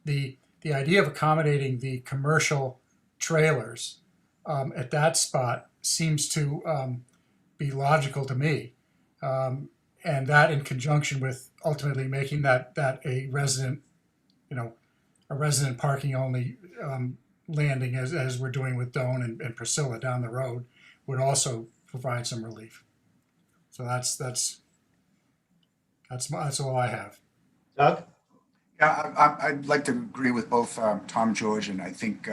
the idea of accommodating the commercial trailers at that spot seems to be logical to me. And that in conjunction with ultimately making that a resident, a resident parking only landing as we're doing with Doan and Priscilla down the road would also provide some relief. So that's all I have. Doug? Yeah, I'd like to agree with both Tom and George, and I think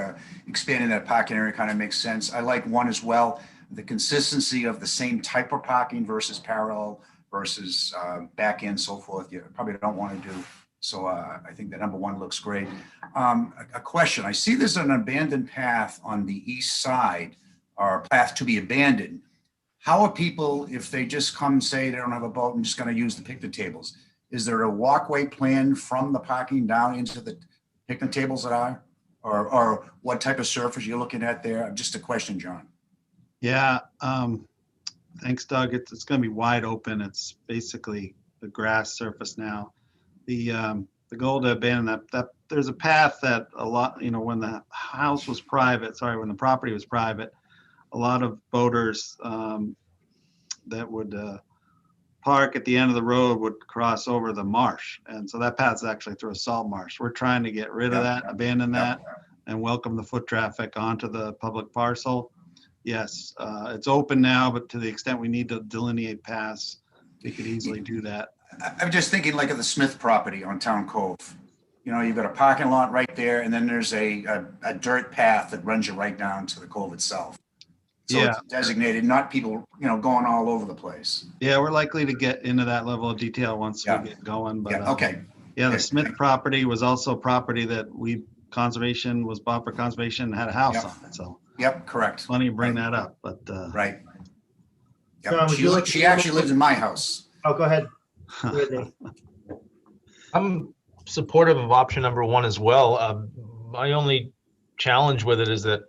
expanding that parking area kind of makes sense. I like one as well. the consistency of the same type of parking versus parallel versus back end, so forth, you probably don't want to do. So I think that number one looks great. A question, I see there's an abandoned path on the east side, or path to be abandoned. How are people, if they just come say they don't have a boat and just going to use the picnic tables? Is there a walkway plan from the parking down into the picnic tables that are? Or what type of surface you're looking at there? Just a question, John. Yeah, thanks, Doug. It's going to be wide open. It's basically the grass surface now. The goal to abandon that there's a path that a lot, when the house was private, when the property was private, a lot of boaters that would park at the end of the road would cross over the marsh. And so that path's actually through a salt marsh. We're trying to get rid of that, abandon that, and welcome the foot traffic onto the public parcel. Yes, it's open now, but to the extent we need to delineate paths, we could easily do that. I'm just thinking like of the Smith property on Town Cove. You've got a parking lot right there, and then there's a dirt path that runs you right down to the cove itself. So Yeah. it's designated, not people, going all over the place. Yeah, we're likely to get into that level of detail once we get going. But Okay. Yeah, the Smith property was also property that conservation was bought for conservation and had a house on it. So Yep, correct. funny you bring that up, but Right. Yep. John, would you like She to- actually lives in my house. Oh, go ahead. Go ahead, Nate. I'm supportive of option number one as well. My only challenge with it is that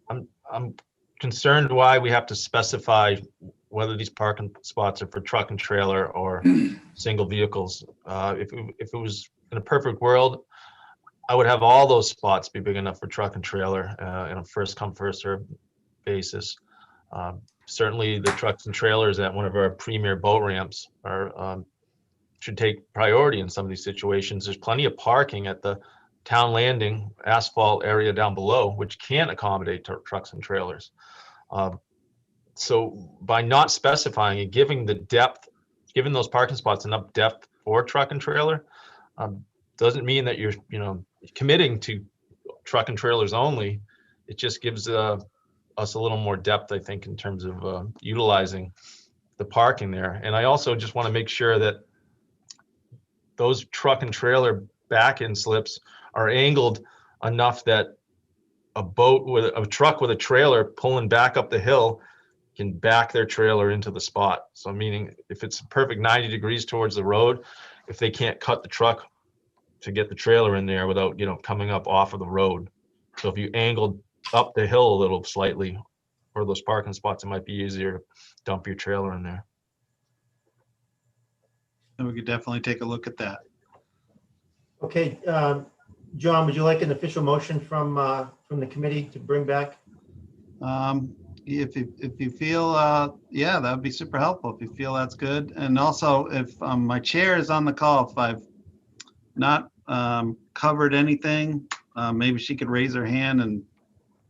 I'm concerned why we have to specify whether these parking spots are for truck and trailer or single vehicles. If it was in a perfect world, I would have all those spots be big enough for truck and trailer in a first come, first served basis. Certainly the trucks and trailers at one of our premier boat ramps should take priority in some of these situations. There's plenty of parking at the town landing asphalt area down below, which can accommodate trucks and trailers. So by not specifying and giving giving those parking spots enough depth for truck and trailer, doesn't mean that you're committing to truck and trailers only. It just gives us a little more depth, I think, in terms of utilizing the parking there. And I also just want to make sure that those truck and trailer back end slips are angled enough that a truck with a trailer pulling back up the hill can back their trailer into the spot. So meaning if it's a perfect 90 degrees towards the road, if they can't cut the truck to get the trailer in there without, coming up off of the road. So if you angled up the hill a little slightly for those parking spots, it might be easier to dump your trailer in there. we could definitely take a look at that. Okay, John, would you like an official motion from the committee to bring back? If you feel, yeah, that would be super helpful if you feel that's good. And also if my chair is on the call, if I've not covered anything, maybe she could raise her hand and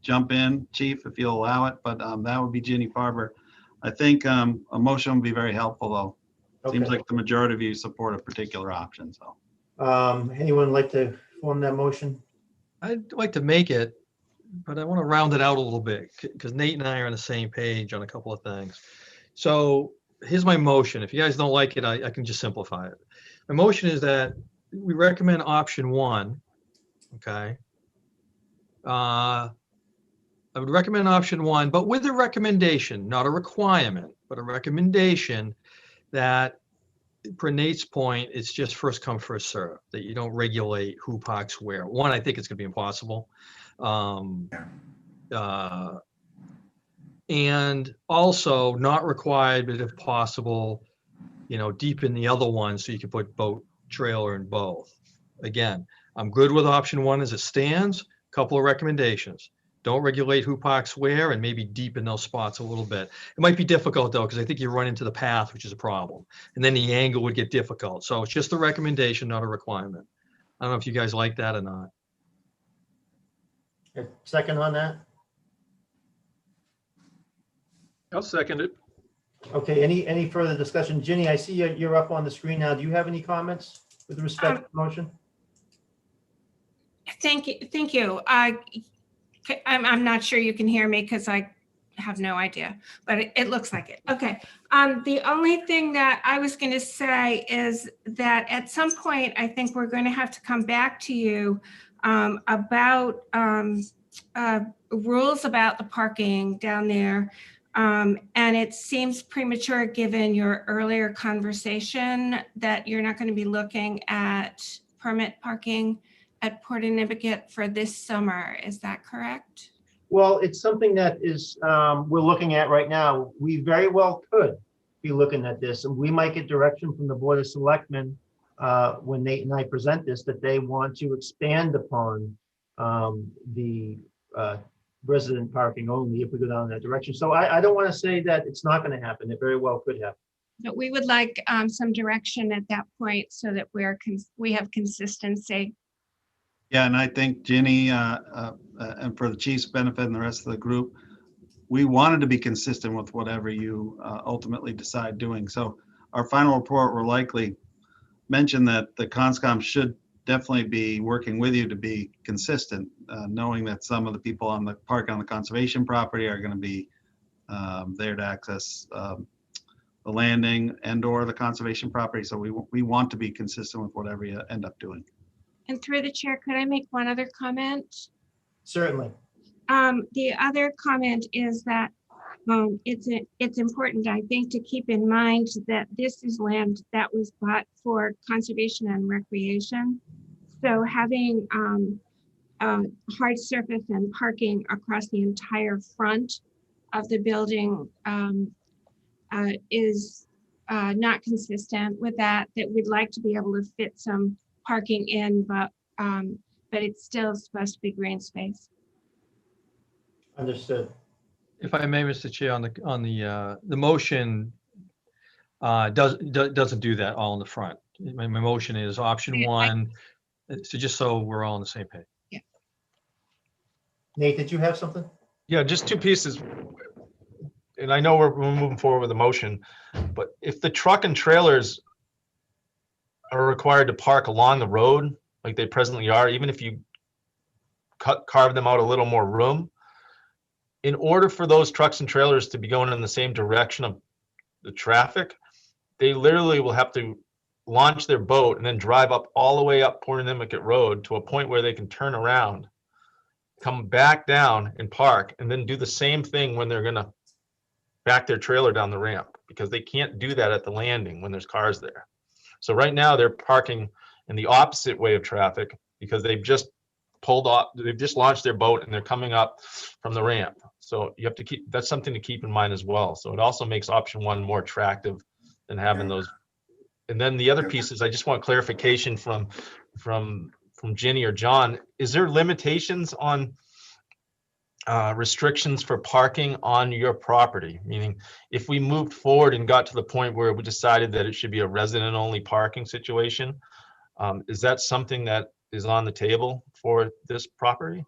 jump in, Chief, if you'll allow it. But that would be Ginny Farber. I think a motion would be very helpful, though. Seems Okay. like the majority of you support a particular option, so. Anyone like to form that motion? I'd like to make it, but I want to round it out a little bit because Nate and I are on the same page on a couple of things. So here's my motion. If you guys don't like it, I can just simplify it. My motion is that we recommend option one, okay? I would recommend option one, but with a recommendation, not a requirement, but a recommendation that, per Nate's point, it's just first come, first serve, that you don't regulate who parks where. One, I think it's gonna be impossible. And also not required, but if possible, deep in the other one so you can put boat, trailer in both. Again, I'm good with option one as it stands. Couple of recommendations. Don't regulate who parks where and maybe deepen those spots a little bit. It might be difficult though, because I think you run into the path, which is a problem. And then the angle would get difficult. So it's just a recommendation, not a requirement. I don't know if you guys like that or not. A second on that? I'll second it. Okay, any further discussion? Ginny, I see you're up on the screen now. Do you have any comments with respect to the motion? Thank you. I'm not sure you can hear me because I have no idea, but it looks like it. Okay. The only thing that I was going to say is that at some point, I think we're going to have to come back to you about rules about the parking down there. And it seems premature, given your earlier conversation, that you're not going to be looking at permit parking at Port Innibiget for this summer. Is that correct? Well, it's something that is, we're looking at right now. We very well could be looking at this, and we might get direction from the Board of Selectmen when Nate and I present this, that they want to expand upon the resident parking only if we go down that direction. So I don't want to say that it's not going to happen. It very well could happen. But we would like some direction at that point so that we have consistency. Yeah, and I think Ginny, and for the chief's benefit and the rest of the group, we wanted to be consistent with whatever you ultimately decide doing. So our final report will likely mention that the CONSCOM should definitely be working with you to be consistent, knowing that some of the people on the park on the conservation property are going to be there to access the landing and or the conservation property. So we want to be consistent with whatever you end up doing. And through the chair, could I make one other comment? Certainly. The other comment is that it's important, I think, to keep in mind that this is land that was bought for conservation and recreation. So having hard surface and parking across the entire front of the building is not consistent with that we'd like to be able to fit some parking in, but it's still supposed to be green space. Understood. If I may, Mr. Chair, on the motion doesn't do that all in the front. My motion is option one, so just so we're all on the same page. Yeah. Nate, did you have something? Yeah, just two pieces. And I know we're moving forward with the motion, but if the truck and trailers are required to park along the road like they presently are, even if you carve them out a little more room, in order for those trucks and trailers to be going in the same direction of the traffic, they literally will have to launch their boat and then drive up all the way up Port Innibiget Road to a point where they can turn around, come back down and park, and then do the same thing when they're going to back their trailer down the ramp, because they can't do that at the landing when there's cars there. So right now they're parking in the opposite way of traffic because they've just pulled off, they've just launched their boat and they're coming up from the ramp. So you have to keep, that's something to keep in mind as well. So it also makes option one more attractive than having those. And then the other piece is, I just want clarification from Ginny or John. Is there limitations on restrictions for parking on your property? Meaning, if we moved forward and got to the point where we decided that it should be a resident only parking situation, is that something that is on the table for this property?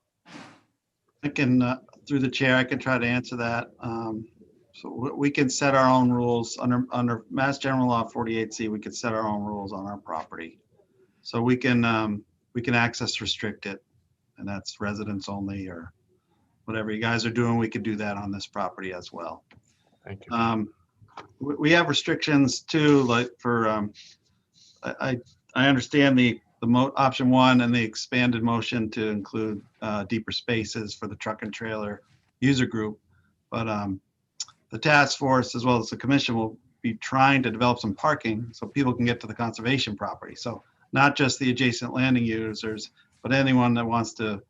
I can, through the chair, I can try to answer that. So we can set our own rules under Mass General Law 48C. We can set our own rules on our property. So we can access restrict it, and that's residents only, or whatever you guys are doing, we could do that on this property as well. Thank you. We have restrictions too, like for, I understand the option one and the expanded motion to include deeper spaces for the truck and trailer user group. But the task force, as well as the commission, will be trying to develop some parking so people can get to the conservation property. So not just the adjacent landing users, but anyone that wants to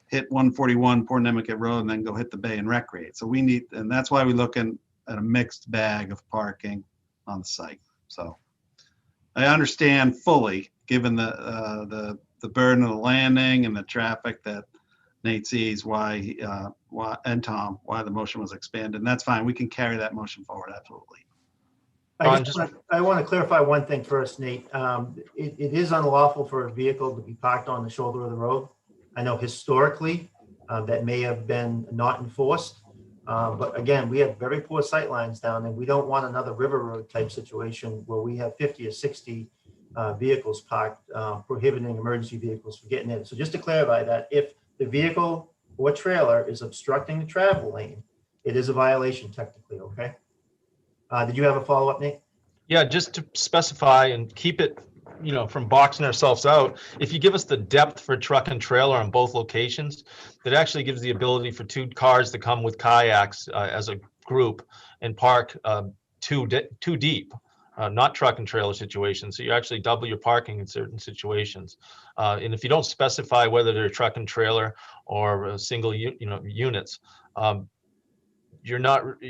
hit 141 Port Innibiget Road and then go hit the bay and recreate. So we need, and that's why we look at a mixed bag of parking on the site. So I understand fully, given the burden of the landing and the traffic that Nate sees, why and Tom, why the motion was expanded. And that's fine. We can carry that motion forward. Absolutely. I want to clarify one thing first, Nate. It is unlawful for a vehicle to be parked on the shoulder of the road. I know historically that may have been not enforced, but again, we have very poor sight lines down, and we don't want another river road type situation where we have 50 or 60 vehicles parked, prohibiting emergency vehicles from getting in. So just to clarify that, if the vehicle or trailer is obstructing the travel lane, it is a violation technically, okay? Did you have a follow-up, Nate? Yeah, just to specify and keep it, from boxing ourselves out. If you give us the depth for truck and trailer on both locations, that actually gives the ability for 2 cars to come with kayaks as a group and park too deep, not truck and trailer situations. So you actually double your parking in certain situations. And if you don't specify whether they're truck and trailer or single, units, you're not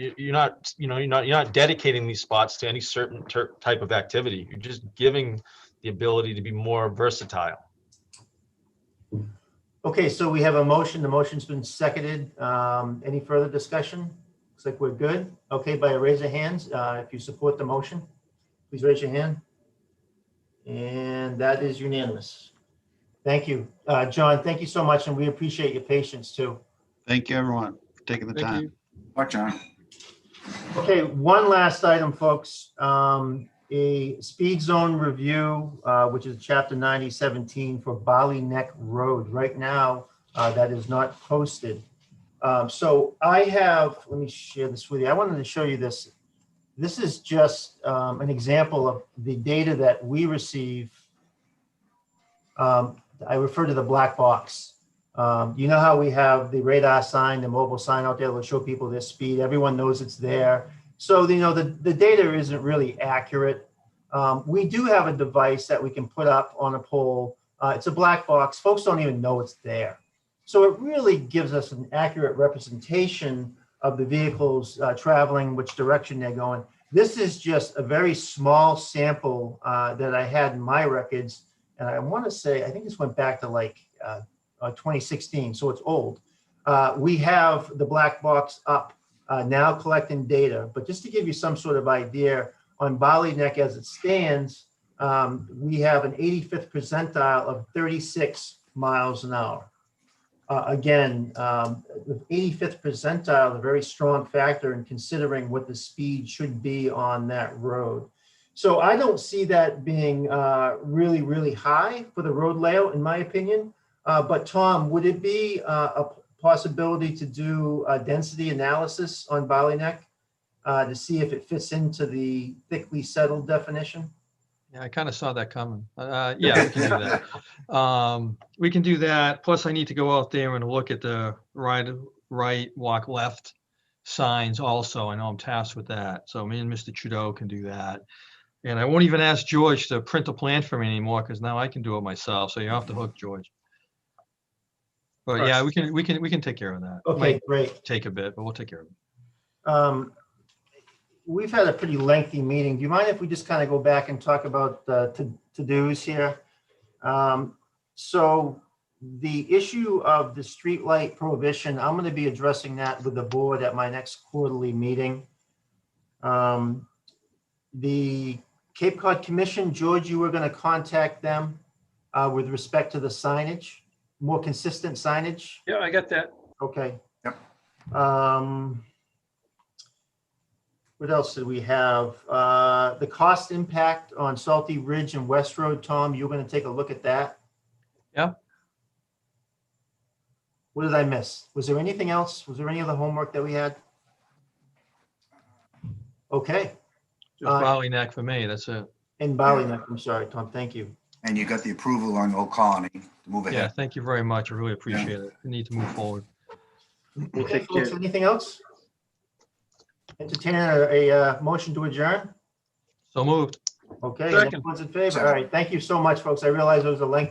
dedicating these spots to any certain type of activity. You're just giving the ability to be more versatile. Okay, so we have a motion. The motion's been seconded. Any further discussion? Looks like we're good. Okay, by a raise of hands, if you support the motion, please raise your hand. And that is unanimous. Thank you. John, thank you so much, and we appreciate your patience too. Thank you, everyone, for taking the Thank time. you. What, John? Okay, one last item, folks. A speed zone review, which is chapter 9017 for Bali Neck Road. Right now, that is not posted. So I have, let me share this with you. I wanted to show you this. This is just an example of the data that we receive. I refer to the black box. You know how we have the radar sign, the mobile sign out there that will show people their speed. Everyone knows it's there. So, the data isn't really accurate. We do have a device that we can put up on a pole. It's a black box. Folks don't even know it's there. So it really gives us an accurate representation of the vehicles traveling, which direction they're going. This is just a very small sample that I had in my records. And I want to say, I think this went back to like 2016, so it's old. We have the black box up now collecting data, but just to give you some sort of idea on Bali Neck as it stands, we have an 85th percentile of 36 miles an hour. Again, the 85th percentile is a very strong factor in considering what the speed should be on that road. So I don't see that being really, really high for the road layout, in my opinion. But Tom, would it be a possibility to do a density analysis on Bali Neck to see if it fits into the thickly settled definition? Yeah, I kind of saw that coming. Yeah, we can do that. We can do that. Plus, I need to go out there and look at the right, walk left signs also. I know I'm tasked with that. So me and Mr. Trudeau can do that. And I won't even ask George to print a plan for me anymore because now I can do it myself. So you're off the hook, George. But yeah, we can take care of that. Okay, Might great. take a bit, but we'll take care of it. We've had a pretty lengthy meeting. Do you mind if we just kind of go back and talk about the to-dos here? So the issue of the streetlight prohibition, I'm going to be addressing that with the board at my next quarterly meeting. The Cape Cod Commission, George, you were going to contact them with respect to the signage, more consistent signage. Yeah, I got that. Okay. Yep. What else did we have? The cost impact on Salty Ridge and West Road, Tom, you're going to take a look at that? Yeah. What did I miss? Was there anything else? Was there any other homework that we had? Okay. Just Bali Neck for me, that's it. In Bali Neck, I'm sorry, Tom, thank you. And you got the approval on Old Colony to move Yeah, ahead. thank you very much. I really appreciate it. We need to move forward. Okay, folks, anything else? Entertain a motion to adjourn? So moved. Okay, Second. everyone's in favor. All right, thank you so much, folks. I realize it was a lengthy